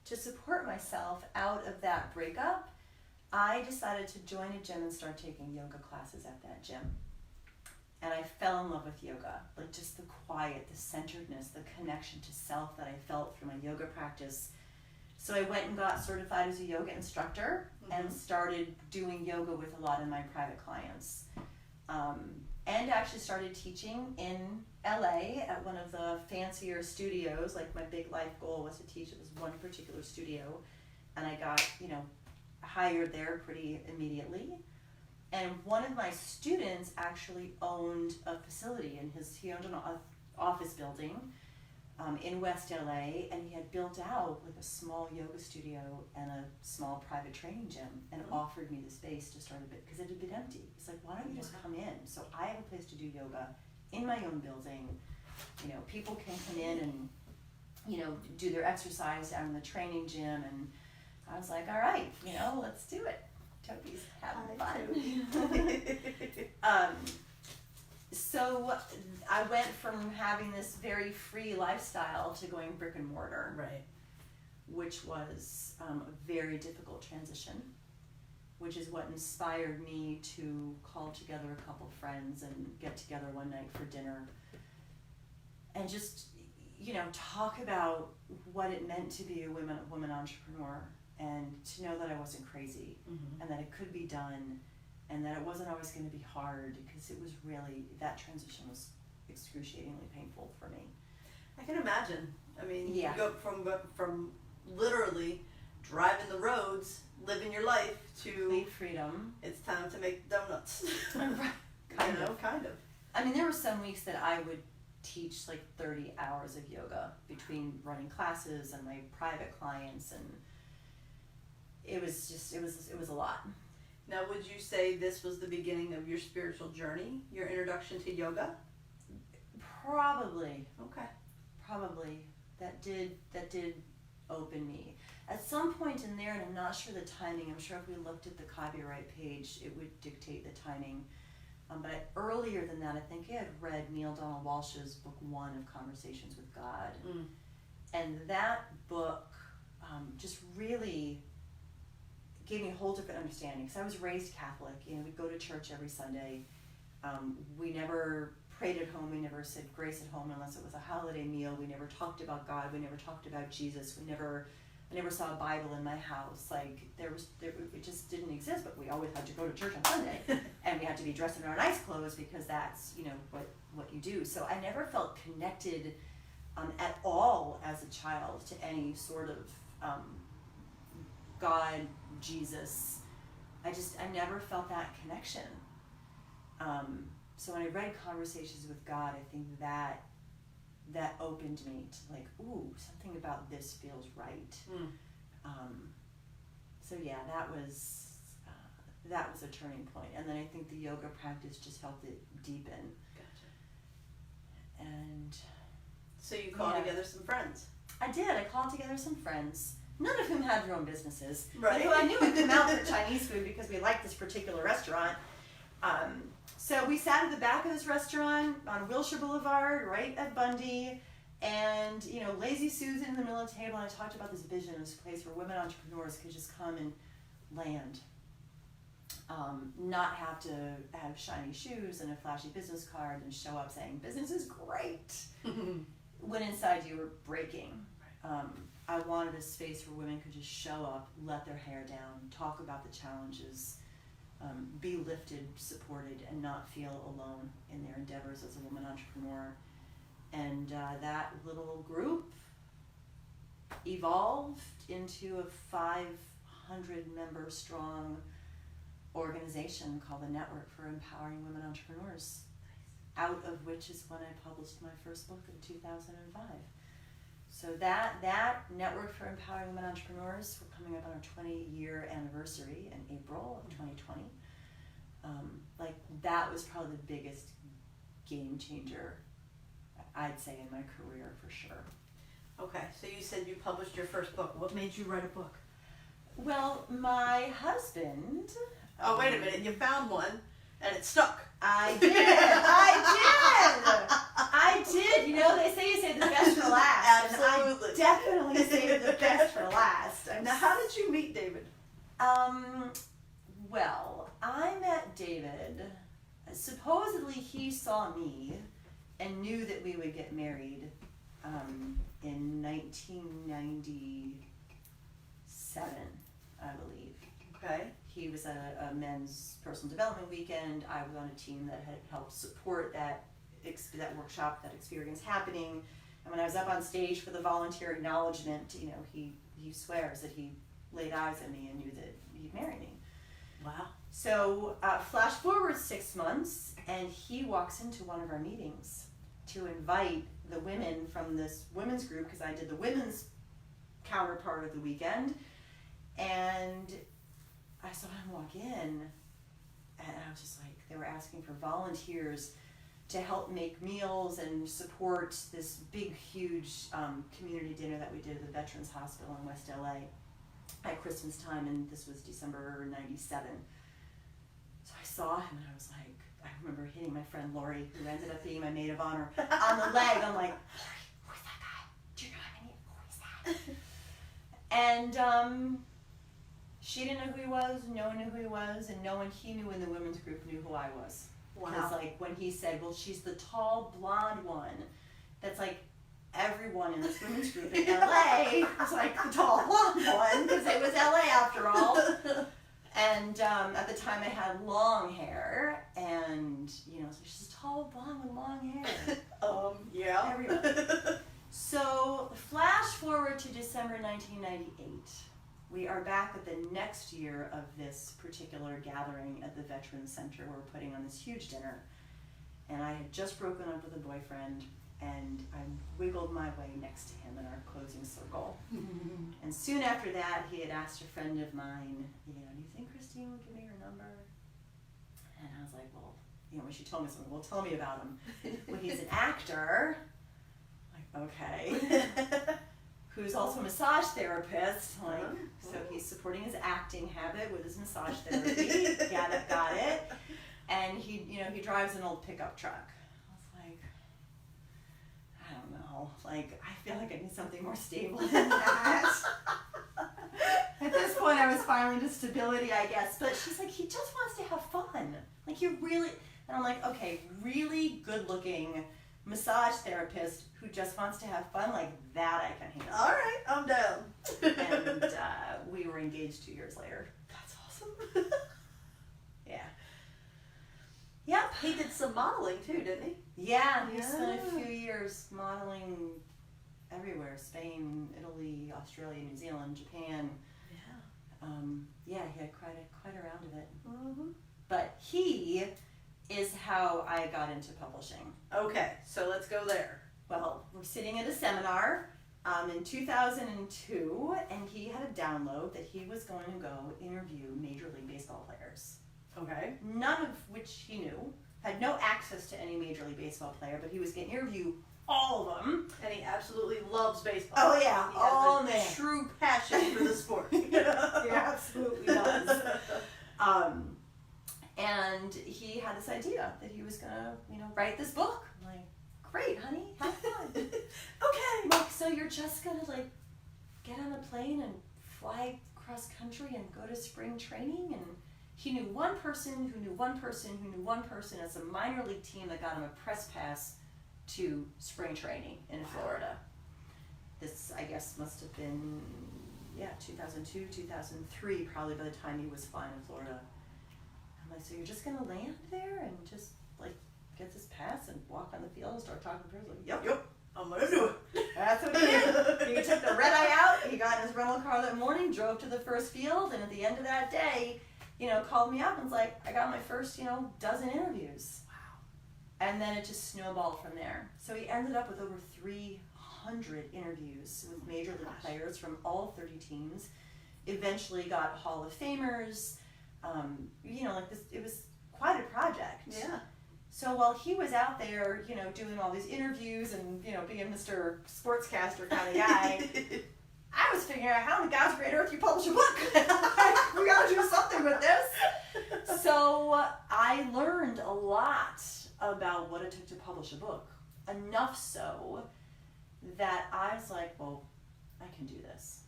to support myself out of that breakup, I decided to join a gym and start taking yoga classes at that gym. And I fell in love with yoga, like just the quiet, the centeredness, the connection to self that I felt through my yoga practice. So I went and got certified as a yoga instructor and started doing yoga with a lot of my private clients. And actually started teaching in LA at one of the fancier studios. Like my big life goal was to teach at this one particular studio. And I got, you know, hired there pretty immediately. And one of my students actually owned a facility, and he owned office building in West LA, and he had built out like a small yoga studio and a small private training gym, and offered me the space to start a bit because it had been empty. He's like, why don't you just come in? So I have a place to do yoga in my own building. You know, people can come in and, you know, do their exercise down in the training gym, and I was like, all right, you know, let's do it. Toby's having fun. So I went from having this very free lifestyle to going brick and mortar, Right. which was a very difficult transition, which is what inspired me to call together a couple friends and get together one night for dinner and just, you know, talk about what it meant to be a woman entrepreneur, and to know that I wasn't crazy, and that it could be done, and that it wasn't always going to be hard, because it was really, that transition was excruciatingly painful for me. I can imagine. I mean, Yeah. you go from literally driving the roads, living your life, to Complete freedom. it's time to make donuts. Kind of. Kind of. I mean, there were some weeks that I would teach like 30 hours of yoga between running classes and my private clients, and it was a lot. Now, would you say this was the beginning of your spiritual journey, your introduction to yoga? Probably that did open me at some point in there, and I'm not sure the timing. I'm sure if we looked at the copyright page it would dictate the timing, but earlier than that, I think I had read Neil Donald Walsh's book 1 of Conversations with God, and that book just really gave me a whole different understanding, because I was raised Catholic. You know, we'd go to church every Sunday. We never prayed at home. We never said grace at home unless it was a holiday meal. We never talked about God. We never talked about Jesus. I never saw a Bible in my house. Like it just didn't exist. But we always had to go to church on Sunday, and we had to be dressed in our nice clothes, because that's, you know, what you do. So I never felt connected at all as a child to any sort of God, Jesus. I never felt that connection. So when I read Conversations with God, I think that opened me to like, ooh, something about this feels right. So yeah, that was a turning point. And then I think the yoga practice just helped it deepen. Gotcha. And so you called together some friends. I did. I called together some friends, none of whom had their own businesses. Right. But I knew would come out for Chinese food because we liked this particular restaurant. So we sat at the back of this restaurant on Wilshire Boulevard, right at Bundy, and, you know, Lazy Susan in the middle of the table, and I talked about this vision of this place where women entrepreneurs could just come and land. Not have to have shiny shoes and a flashy business card and show up saying, business is great, when inside you were breaking. I wanted a space where women could just show up, let their hair down, talk about the challenges, be lifted, supported, and not feel alone in their endeavors as a woman entrepreneur. And that little group evolved into a 500 member strong organization called the Network for Empowering Women Entrepreneurs, out of which is when I published my first book in 2005. So that Network for Empowering Women Entrepreneurs, we're coming up on our 20-year anniversary in April of 2020. Like, that was probably the biggest game changer, I'd say, in my career for sure. Okay, so you said you published your first book. What made you write a book? Well, my husband... Oh, wait a minute. You found one, and it stuck. I did. I did. You know, they say you save the best for last. Absolutely. And I definitely saved the best for last. Now, how did you meet David? Well, I met David. Supposedly, he saw me and knew that we would get married in 1997, I believe. Okay. He was at a men's personal development weekend. I was on a team that had helped support that workshop, that experience happening. And when I was up on stage for the volunteer acknowledgement, you know, he swears that he laid eyes on me and knew that he'd marry me. Wow. So flash forward 6 months, and he walks into one of our meetings to invite the women from this women's group, because I did the women's counterpart of the weekend, and I saw him walk in, and I was just like, they were asking for volunteers to help make meals and support this big, huge community dinner that we did at the Veterans Hospital in West LA at Christmas time, and this was December '97. So I saw him, and I was like, I remember hitting my friend Lori, who ended up being my maid of honor, on the leg. I'm like, Lori, who's that guy? Do you know who is that? And she didn't know who he was, no one knew who he was, and no one he knew in the women's group knew who I was. Because like when he said, well, she's the tall blonde one, that's like everyone in this women's group in LA was like the tall blonde one, because it was LA after all. And at the time I had long hair, and so she's a tall blonde with long hair. Yeah. Everyone. So flash forward to December 1998. We are back at the next year of this particular gathering at the Veterans Center. We're putting on this huge dinner, and I had just broken up with a boyfriend, and I wiggled my way next to him in our closing circle. And soon after that, he had asked a friend of mine, do you think Christine will give me her number? And I was like, well, when she told me something, well, tell me about him. Well, he's an actor. I'm like, okay. Who's also a massage therapist, so he's supporting his acting habit with his massage therapy. Got it. And he drives an old pickup truck. I was like, I don't know. I feel like I need something more stable than that. At this point, I was finally into stability, I guess. But she's like, he just wants to have fun. You really, and I'm like, okay, really good-looking massage therapist who just wants to have fun, that I can handle. All right, I'm down. And we were engaged 2 years later. That's awesome. Yeah. Yep. He did some modeling too, didn't he? Yeah, he spent a few years modeling everywhere: Spain, Italy, Australia, New Zealand, Japan. Yeah. He had quite a round of it. Mm-hmm. But he is how I got into publishing. Okay, so let's go there. Well, we're sitting at a seminar in 2002, and he had a download that he was going to go interview Major League Baseball players. Okay. None of which he knew, had no access to any Major League Baseball player, but he was going to interview all of them. And he absolutely loves baseball. Oh yeah, he has all a man. true passion for the sport. He absolutely does. And he had this idea that he was gonna, write this book. I'm like, great, honey, have fun. Okay. So you're just gonna get on a plane and fly cross country and go to spring training? And he knew one person who knew one person who knew one person. It's a minor league team that got him a press pass to spring training in Florida. This, I guess, must have been 2002, 2003, probably by the time he was flying in Florida. I'm like, so you're just gonna land there and just get this pass and walk on the field and start talking to players? Yep, I'm gonna do it. That's what he did. He took the red eye out, he got in his rental car that morning, drove to the first field, and at the end of that day, called me up and was like, I got my first, dozen interviews. Wow. And then it just snowballed from there. So he ended up with over 300 interviews with major league players from all 30 teams. Eventually got Hall of Famers. This, it was quite a project. Yeah. So while he was out there, doing all these interviews and, being Mr. Sportscaster kind of guy, I was figuring out how in God's great earth you publish a book. We gotta do something with this. So I learned a lot about what it took to publish a book. Enough so that I was like, well, I can do this.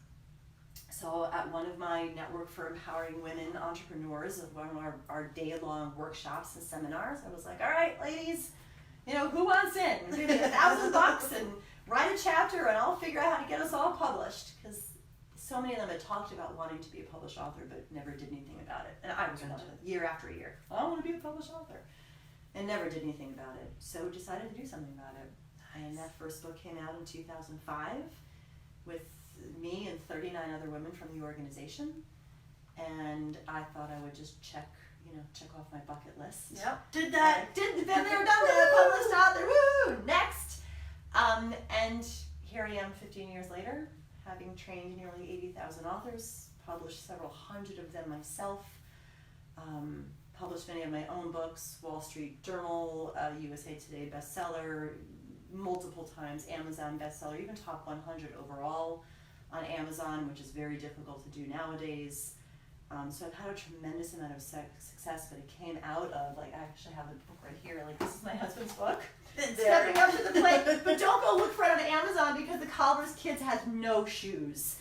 So at one of my Network for Empowering Women Entrepreneurs, of one of our day-long workshops and seminars, I was like, all right, ladies, who wants in? Give me $1,000 and write a chapter and I'll figure out how to get us all published. Because so many of them had talked about wanting to be a published author but never did anything about it. And I was one of them, year after year. I want to be a published author. And never did anything about it. So decided to do something about it. And that first book came out in 2005 with me and 39 other women from the organization. And I thought I would just check, check off my bucket list. Yep. Did that. Been there, done that, published author, woo! Next! And here I am 15 years later, having trained nearly 80,000 authors, published several hundred of them myself, published many of my own books, Wall Street Journal, USA Today bestseller, multiple times, Amazon bestseller, even top 100 overall on Amazon, which is very difficult to do nowadays. So I've had a tremendous amount of success, but it came out of, I actually have the book right here, this is my husband's book. Stepping up to the plate, but don't go look for it on Amazon because the Cobbler's Kids has no shoes.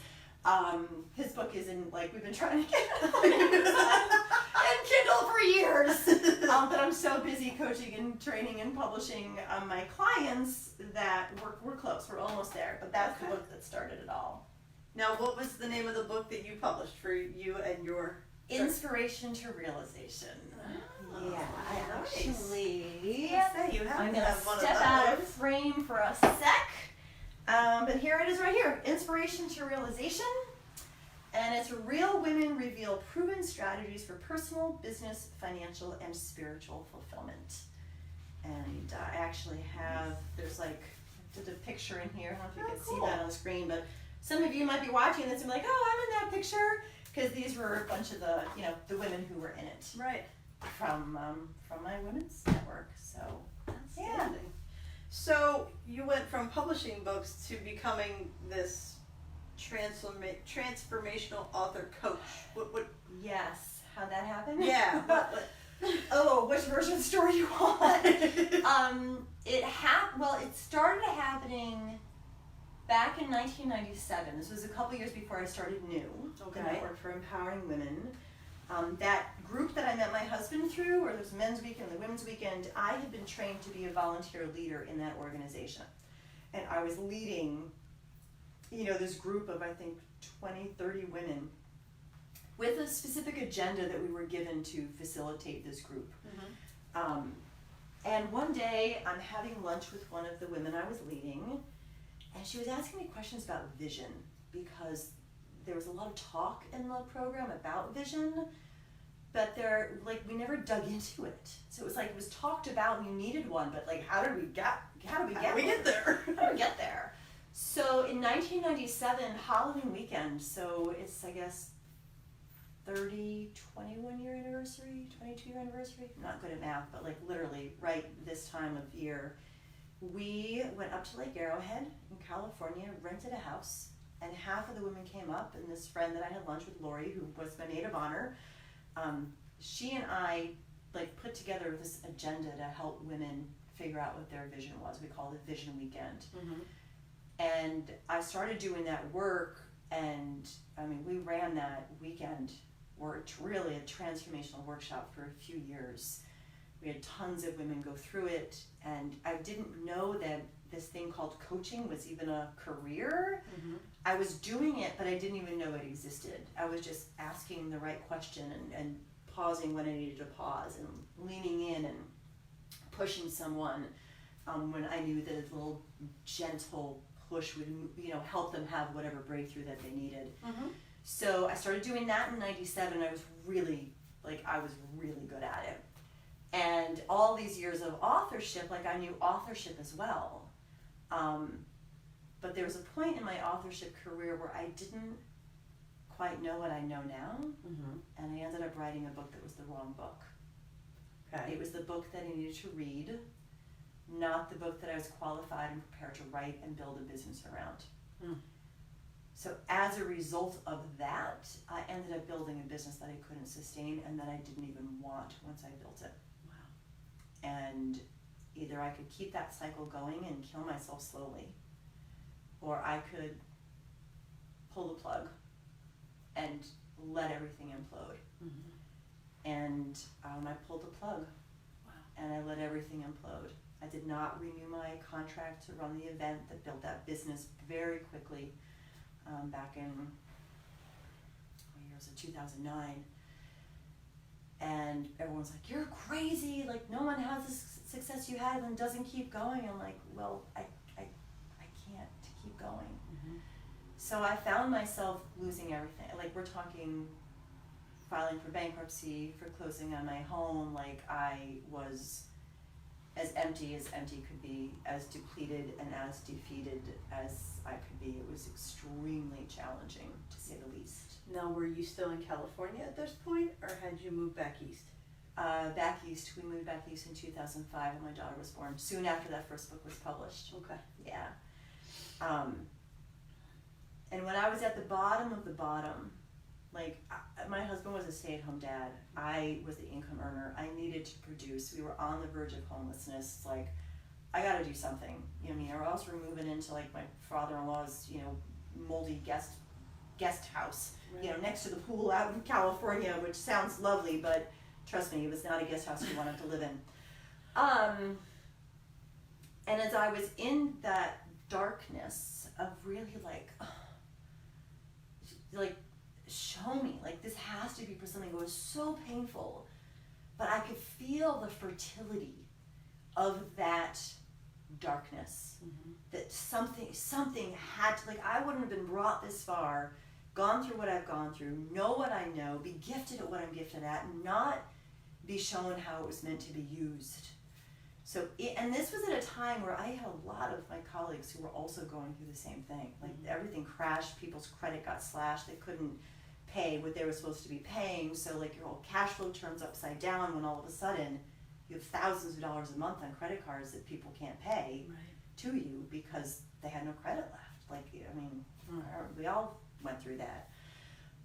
His book is in, we've been trying to get it on Amazon and Kindle for years. But I'm so busy coaching and training and publishing my clients that we're close, we're almost there, but that's the book that started it all. Now, what was the name of the book that you published for you and your... Inspiration to Realization. Oh, Yeah, I nice. actually... You have I'm to going have to one step of out of those. frame for a sec. But here it is right here. Inspiration to Realization. And it's real women reveal proven strategies for personal, business, financial, and spiritual fulfillment. And I actually have, there's I did a picture in here. I don't know if you can see that on the screen, but some of you might be watching this and be like, oh, I'm in that picture. Because these were a bunch of the women who were in it. Right. From my women's network. So, yeah. Outstanding. So you went from publishing books to becoming this transformational author coach. What? Yes. How'd that happen? Yeah. Oh, which version of the story you want? It started happening back in 1997. This was a couple years before I started New, Okay. the network for empowering women. That group that I met my husband through, or there's men's weekend and the women's weekend, I had been trained to be a volunteer leader in that organization. And I was leading, this group of, I think, 20, 30 women with a specific agenda that we were given to facilitate this group. Mm-hmm. And one day, I'm having lunch with one of the women I was leading, and she was asking me questions about vision, because there was a lot of talk in the program about vision, but we never dug into it. So it was talked about and you needed one, but how do we get there? How do we get there? So in 1997, Halloween weekend, so it's, I guess, 21 year anniversary, 22 year anniversary, I'm not good at math, but literally right this time of year, we went up to Lake Arrowhead in California, rented a house, and half of the women came up, and this friend that I had lunch with, Lori, who was my maid of honor, she and I put together this agenda to help women figure out what their vision was. We called it Vision Weekend. Mm-hmm. And I started doing that work, and we ran that weekend, really a transformational workshop for a few years. We had tons of women go through it, and I didn't know that this thing called coaching was even a career. Mm-hmm. I was doing it, but I didn't even know it existed. I was just asking the right question and pausing when I needed to pause, and leaning in and pushing someone when I knew that a little gentle push would help them have whatever breakthrough that they needed. Mm-hmm. So I started doing that in 97. I was really good at it. And all these years of authorship, I knew authorship as well. But there was a point in my authorship career where I didn't quite know what I know now. Mm-hmm. And I ended up writing a book that was the wrong book. Okay. It was the book that I needed to read, not the book that I was qualified and prepared to write and build a business around. Mm. So as a result of that, I ended up building a business that I couldn't sustain and that I didn't even want once I built it. Wow. And either I could keep that cycle going and kill myself slowly, or I could pull the plug and let everything implode. Mm-hmm. And I pulled the plug. Wow. And I let everything implode. I did not renew my contract to run the event that built that business very quickly back in, what year was it, 2009. And everyone's like, you're crazy, no one has the success you had and doesn't keep going. I'm like, well, I can't keep going. Mm-hmm. So I found myself losing everything. We're talking filing for bankruptcy, for closing on my home, like I was as empty could be, as depleted and as defeated as I could be. It was extremely challenging, to say the least. Now, were you still in California at this point, or had you moved back east? Back east, we moved back east in 2005 when my daughter was born, soon after that first book was published. Okay. Yeah. And when I was at the bottom of the bottom, like my husband was a stay-at-home dad, I was the income earner, I needed to produce, we were on the verge of homelessness, it's like, I gotta do something, you know what I mean, or else we're moving into like my father-in-law's, you know, moldy guest house, Right. you know, next to the pool out in California, which sounds lovely, but trust me, it was not a guest house you wanted to live in. And as I was in that darkness of really like show me, like this has to be for something. It was so painful, but I could feel the fertility of that darkness. Mm-hmm. That something had to, like, I wouldn't have been brought this far, gone through what I've gone through, know what I know, be gifted at what I'm gifted at, and not be shown how it was meant to be used. So, and this was at a time where I had a lot of my colleagues who were also going through the same thing. Like everything crashed, people's credit got slashed, they couldn't pay what they were supposed to be paying, so like your whole cash flow turns upside down when all of a sudden you have thousands of dollars a month on credit cards that people can't pay to you because they had no credit left. Like, I mean, we all went through that.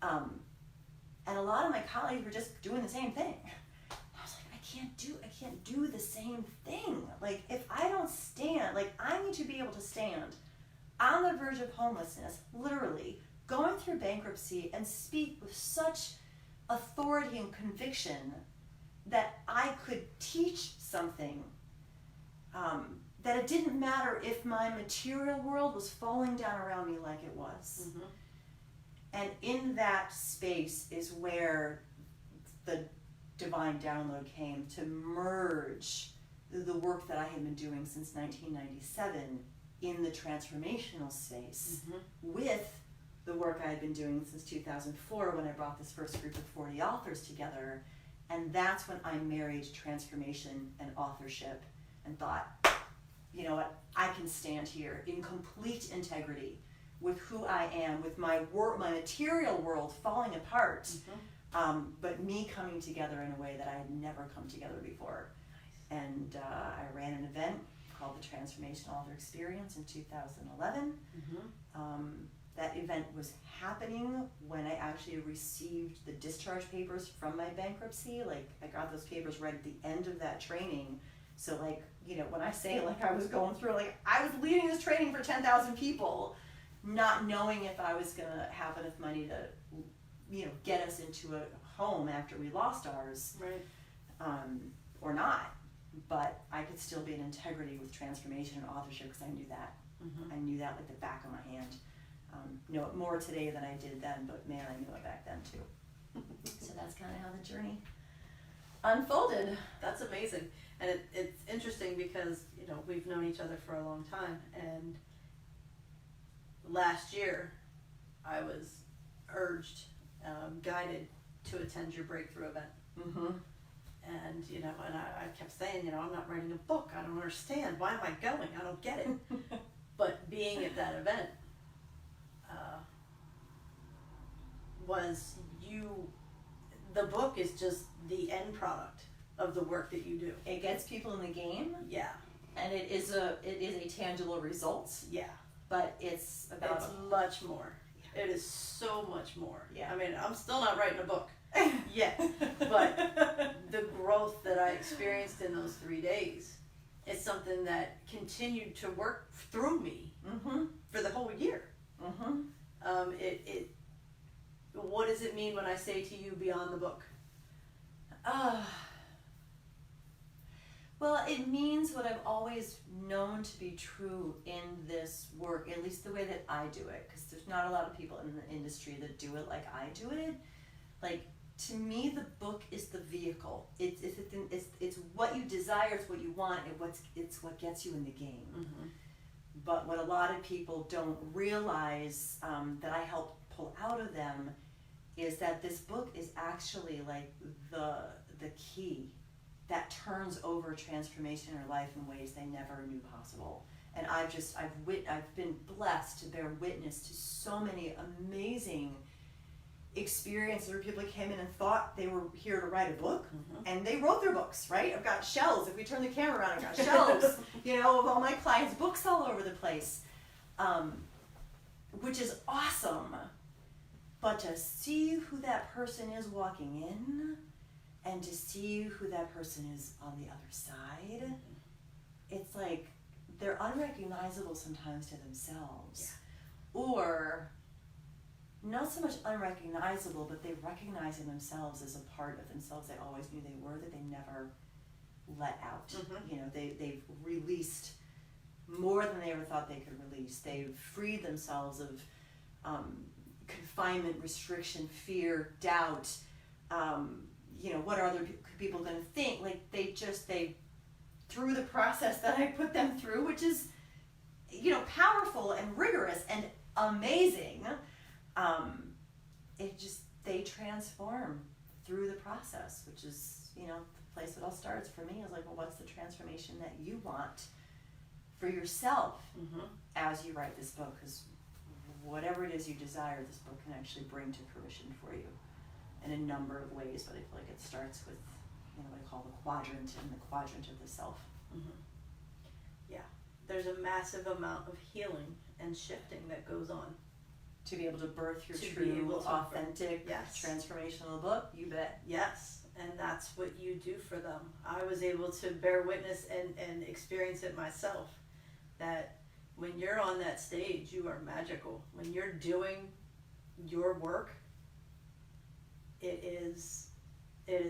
And a lot of my colleagues were just doing the same thing. I was like, I can't do the same thing. Like, if I don't stand, like, I need to be able to stand on the verge of homelessness, literally, going through bankruptcy and speak with such authority and conviction that I could teach something, that it didn't matter if my material world was falling down around me like it was. Mm-hmm. And in that space is where the divine download came to merge the work that I had been doing since 1997 in the transformational space with the work I had been doing since 2004 when I brought this first group of 40 authors together. And that's when I married transformation and authorship and thought, you know what, I can stand here in complete integrity with who I am, with my my material world falling apart, but me coming together in a way that I had never come together before. Nice. And I ran an event called the Transformational Author Experience in 2011. That event was happening when I actually received the discharge papers from my bankruptcy. Like, I got those papers right at the end of that training. So, like, you know, when I say, like, I was going through, like, I was leading this training for 10,000 people, not knowing if I was going to have enough money to, you know, get us into a home after we lost ours, or not. But I could still be in integrity with transformation and authorship because I knew that. I knew that like the back of my hand. Know it more today than I did then, but man, I knew it back then too. So that's kind of how the journey unfolded. That's amazing. And it's interesting because, you know, we've known each other for a long time, and last year I was urged, guided to attend your breakthrough event. And, you know, and I kept saying, you know, I'm not writing a book, I don't understand, why am I going, I don't get it. But being at that event was the book is just the end product of the work that you do. It gets people in the game. Yeah. And it is a tangible result. Yeah. But it's about it's much more. Yeah. It is so much more. Yeah. I mean, I'm still not writing a book yet, but the growth that I experienced in those 3 days is something that continued to work through me for the whole year. What does it mean when I say to you beyond the book? Well, it means what I've always known to be true in this work, at least the way that I do it, because there's not a lot of people in the industry that do it like I do it. Like, to me, the book is the vehicle. It's what you desire, it's what you want, it's what gets you in the game. But what a lot of people don't realize that I help pull out of them is that this book is actually like the key that turns over transformation in your life in ways they never knew possible. And I've been blessed to bear witness to so many amazing experiences where people came in and thought they were here to write a book, and they wrote their books, right? I've got shelves. If we turn the camera around, I've got shelves, of all my clients' books all over the place, which is awesome. But to see who that person is walking in, and to see who that person is on the other side, it's like they're unrecognizable sometimes to themselves. Yeah. Or not so much unrecognizable, but they recognize in themselves as a part of themselves they always knew they were, that they never let out. They've released more than they ever thought they could release. They've freed themselves of confinement, restriction, fear, doubt. What are other people going to think? Like they through the process that I put them through, which is, powerful and rigorous and amazing. They transform through the process, which is, the place it all starts for me is like, well, what's the transformation that you want for yourself as you write this book? Because whatever it is you desire, this book can actually bring to fruition for you in a number of ways, but I feel like it starts with, what I call the quadrant of the self. Yeah, there's a massive amount of healing and shifting that goes on. To be able to birth your true, authentic, transformational book, you bet. Yes, and that's what you do for them. I was able to bear witness and experience it myself, that when you're on that stage, you are magical. When you're doing your work, it is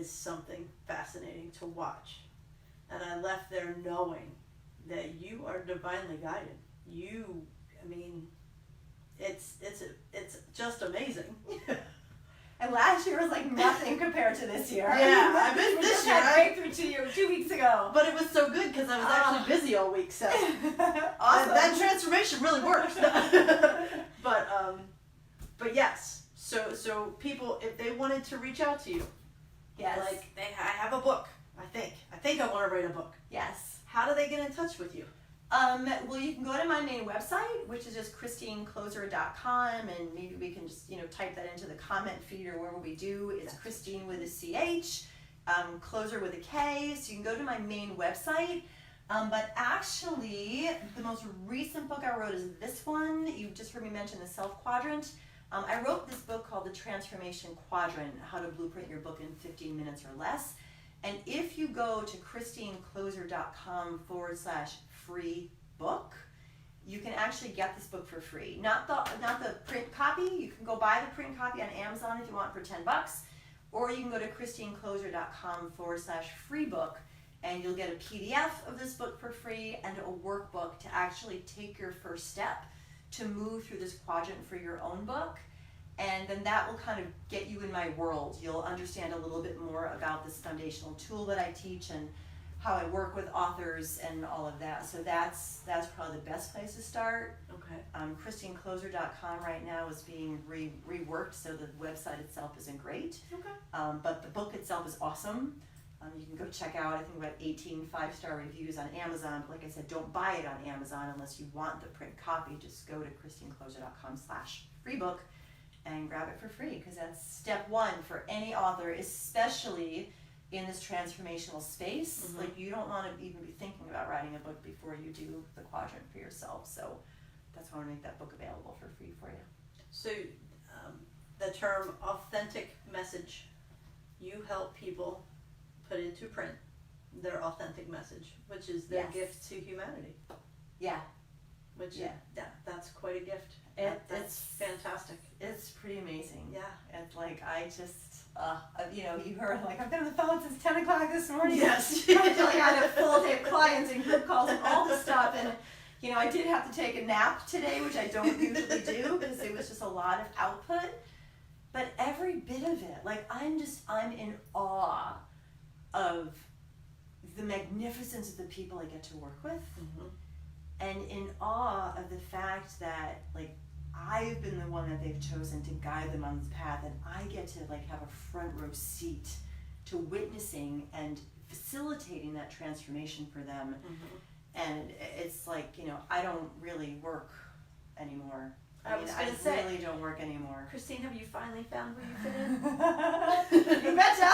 something fascinating to watch. And I left there knowing that you are divinely guided. It's just amazing. And last year was like nothing compared to this year. Yeah, I missed this year. I breakthrough 2 weeks ago. But it was so good because I was actually busy all week, so awesome. That transformation really worked. But yes, so people, if they wanted to reach out to you, yes, like I have a book. I think I want to write a book. Yes. How do they get in touch with you? Well, you can go to my main website, which is just ChristineKloser.com, and maybe we can just, type that into the comment feed or wherever we do. It's Christine with a CH, Kloser with a K, so you can go to my main website. But actually, the most recent book I wrote is this one. You just heard me mention the Self Quadrant. I wrote this book called The Transformation Quadrant, How to Blueprint Your Book in 15 Minutes or Less. And if you go to ChristineKloser.com/free book, you can actually get this book for free. Not the print copy. You can go buy the print copy on Amazon if you want for $10, or you can go to ChristineKloser.com/free book, and you'll get a PDF of this book for free and a workbook to actually take your first step to move through this quadrant for your own book. And then that will kind of get you in my world. You'll understand a little bit more about this foundational tool that I teach and how I work with authors and all of that. So that's probably the best place to start. Okay. ChristineKloser.com right now is being reworked, so the website itself isn't great. Okay. But the book itself is awesome. You can go check out, I think about 18 5-star reviews on Amazon. But like I said, don't buy it on Amazon unless you want the print copy. Just go to ChristineKloser.com/free book and grab it for free, because that's step one for any author, especially in this transformational space. Like, you don't want to even be thinking about writing a book before you do the quadrant for yourself. So that's why I want to make that book available for free for you. So the term authentic message, you help people put into print their authentic message, which is their gift to humanity. Yeah. That's quite a gift. That's fantastic. It's pretty amazing. Yeah. It's like, I just, you heard, like, I've been on the phone since 10 o'clock this morning. Yes. I had a full day of clients and group calls and all this stuff. And, I did have to take a nap today, which I don't usually do, because it was just a lot of output. But every bit of it, like, I'm in awe of the magnificence of the people I get to work with. And in awe of the fact that, like, I've been the one that they've chosen to guide them on this path, and I get to like have a front row seat to witnessing and facilitating that transformation for them. And it's like, you know, I don't really work anymore. I really don't work anymore. Christine, have you finally found where you fit in? You betcha.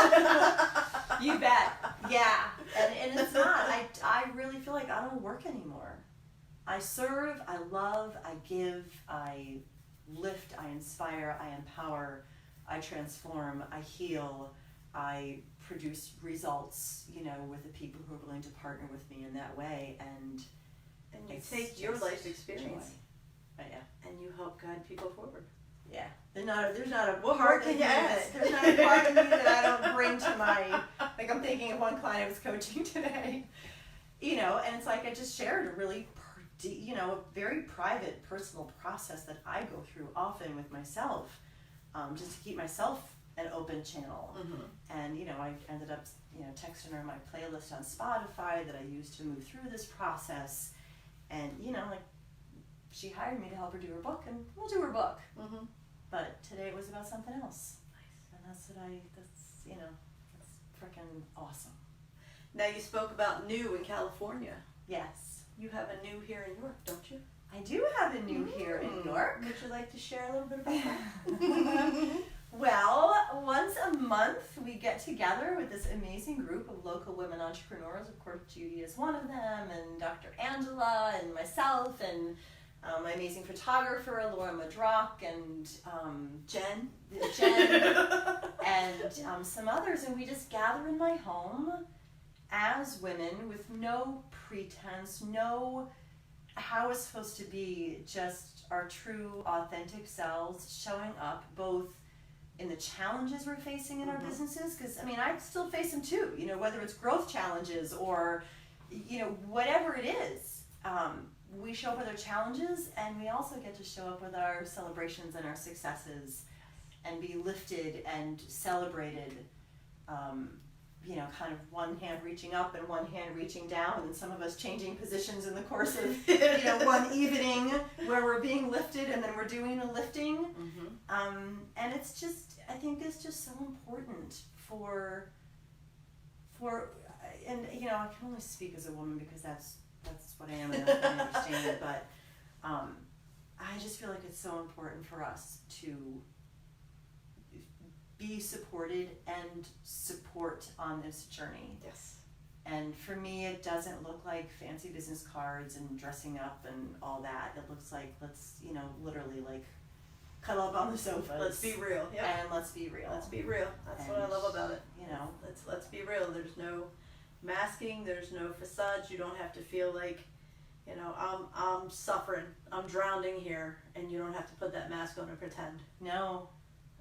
You bet. Yeah. And it's not. I really feel like I don't work anymore. I serve, I love, I give, I lift, I inspire, I empower, I transform, I heal, I produce results, you know, with the people who are willing to partner with me in that way. And you take your life experience. Right, yeah. And you help guide people forward. Yeah. There's not a What part more of can me you add? there's not a part of me that I don't bring to my, like I'm thinking of one client I was coaching today, you know, and it's like I just shared a really, you know, a very private, personal process that I go through often with myself, just to keep myself an open channel. And, you know, I ended up, you know, texting her my playlist on Spotify that I use to move through this process. And, you know, like, she hired me to help her do her book, and we'll do her book. But today it was about something else. Nice. And that's, you know, that's freaking awesome. Now you spoke about new in California. Yes. You have a new here in York, don't you? I do have a new here in York. Would you like to share a little bit about that? Well, once a month we get together with this amazing group of local women entrepreneurs. Of course, Judy is one of them, and Dr. Angela, and myself, and my amazing photographer, Laura Madrock, and Jen, and some others. And we just gather in my home as women with no pretense, no how it's supposed to be, just our true, authentic selves, showing up both in the challenges we're facing in our businesses, because I mean I still face them too, you know, whether it's growth challenges or, you know, whatever it is. We show up with our challenges, and we also get to show up with our celebrations and our successes and be lifted and celebrated. You know, kind of one hand reaching up and one hand reaching down, and some of us changing positions in the course of, you know, one evening where we're being lifted and then we're doing a lifting. And it's just, I think it's just so important for, and you know, I can only speak as a woman because that's what I am and that's what I understand, but I just feel like it's so important for us to be supported and support on this journey. Yes. And for me, it doesn't look like fancy business cards and dressing up and all that. It looks like, let's, you know, literally like cuddle up on the sofas. Let's be real. Yep. And let's be real. Let's be real. That's what I love about it. You know, let's be real. There's no masking. There's no facades. You don't have to feel like, you know, I'm suffering. I'm drowning here, and you don't have to put that mask on and pretend. No.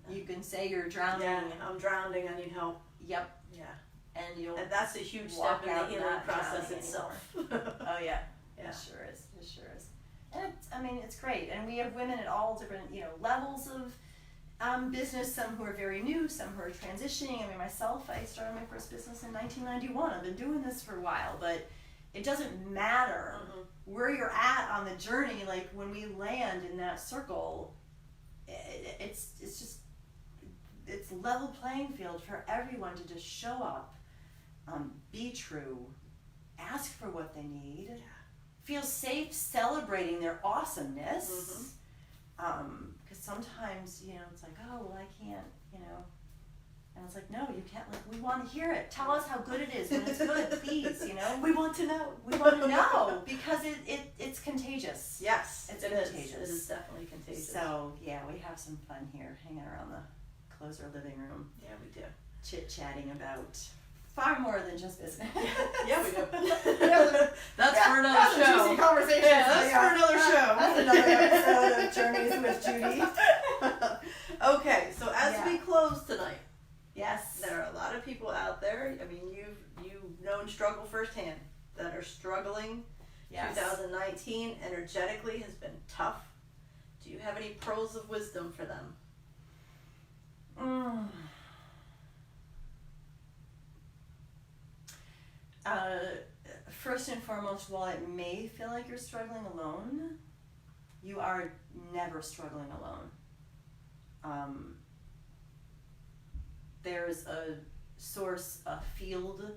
You can say you're drowning. Yeah, I'm drowning. I need help. Yep. Yeah. And that's a huge step in the healing process itself. Oh yeah. Yeah. It sure is. It sure is. And it's great. And we have women at all different, you know, levels of business. Some who are very new, some who are transitioning. I mean, myself, I started my first business in 1991. I've been doing this for a while, but it doesn't matter where you're at on the journey. Like when we land in that circle, it's just. It's level playing field for everyone to just show up, be true, ask for what they need, feel safe celebrating their awesomeness. Because sometimes, you know, it's like, oh, well, I can't, you know. And it's like, no, you can't. Like, we want to hear it. Tell us how good it is when it's good, please, you know. We want to know. We want to know because it's contagious. Yes, it's contagious. It is definitely contagious. So, yeah, we have some fun here hanging around the Kloser living room. Yeah, we do. Chit-chatting about far more than just business. Yeah, we do. That's for another show. Juicy conversation. Yeah, that's for another show. That's another episode of Journeys with Judy. Okay, so as we close tonight, yes, there are a lot of people out there. I mean, you've known struggle firsthand that are struggling. Yes. 2019 energetically has been tough. Do you have any pearls of wisdom for them? First and foremost, while it may feel like you're struggling alone, you are never struggling alone. There's a source, a field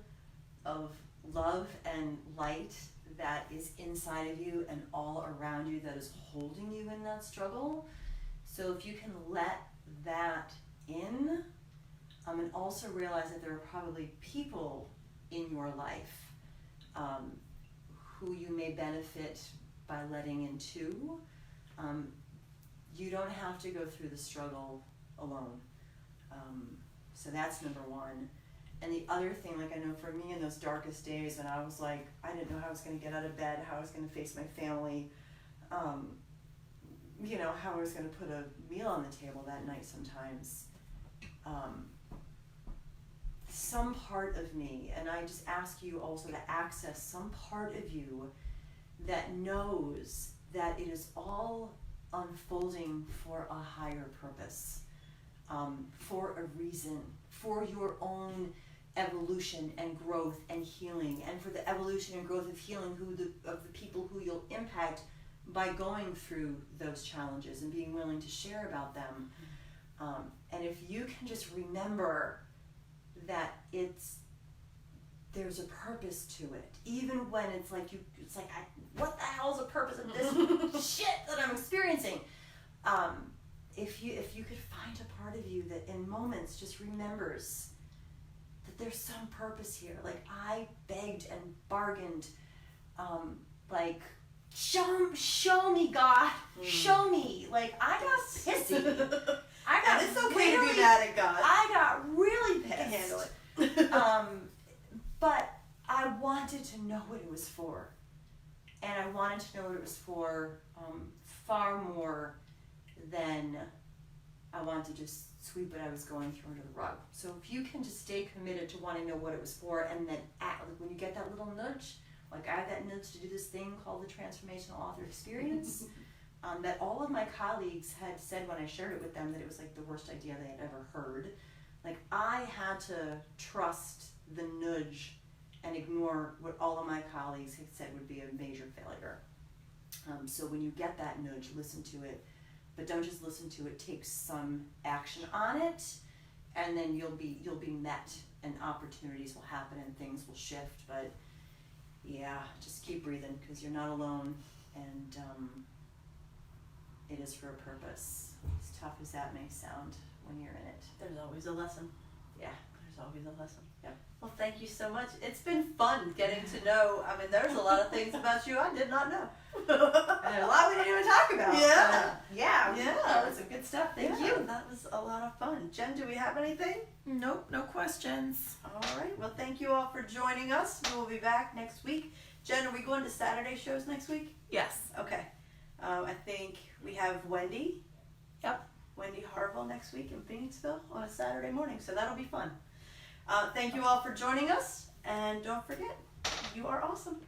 of love and light that is inside of you and all around you that is holding you in that struggle. So if you can let that in, and also realize that there are probably people in your life who you may benefit by letting in too. You don't have to go through the struggle alone. So that's number one. And the other thing, like I know for me in those darkest days when I was like, I didn't know how I was going to get out of bed, how I was going to face my family, you know, how I was going to put a meal on the table that night sometimes. Some part of me, and I just ask you also to access some part of you that knows that it is all unfolding for a higher purpose, for a reason, for your own evolution and growth and healing, and for the evolution and growth of healing of the people who you'll impact by going through those challenges and being willing to share about them. And if you can just remember that there's a purpose to it, even when it's like what the hell is the purpose of this shit that I'm experiencing? If you could find a part of you that in moments just remembers that there's some purpose here. Like I begged and bargained, like show me God, show me. Like I got pissy. And it's okay to be mad at God. I got really pissed. I can handle it. But I wanted to know what it was for. And I wanted to know what it was for far more than I wanted to just sweep what I was going through under the rug. So if you can just stay committed to wanting to know what it was for, and then act, like when you get that little nudge, like I had that nudge to do this thing called the Transformational Author Experience, that all of my colleagues had said when I shared it with them that it was like the worst idea they had ever heard. Like I had to trust the nudge and ignore what all of my colleagues had said would be a major failure. So when you get that nudge, listen to it, but don't just listen to it. Take some action on it, and then you'll be met, and opportunities will happen, and things will shift. But yeah, just keep breathing because you're not alone, and it is for a purpose. As tough as that may sound when you're in it. There's always a lesson. Yeah. There's always a lesson. Yeah. Well, thank you so much. It's been fun getting to know. I mean, there's a lot of things about you I did not know. And a lot we didn't even talk about. Yeah. Yeah. Yeah. That was some good stuff. Thank you. That was a lot of fun. Jen, do we have anything? Nope, no questions. All right. Well, thank you all for joining us. We will be back next week. Jen, are we going to Saturday shows next week? Yes. Okay. I think we have Wendy. Yep. Wendy Harville next week in Phoenixville on a Saturday morning, so that'll be fun. Thank you all for joining us, and don't forget, you are awesome.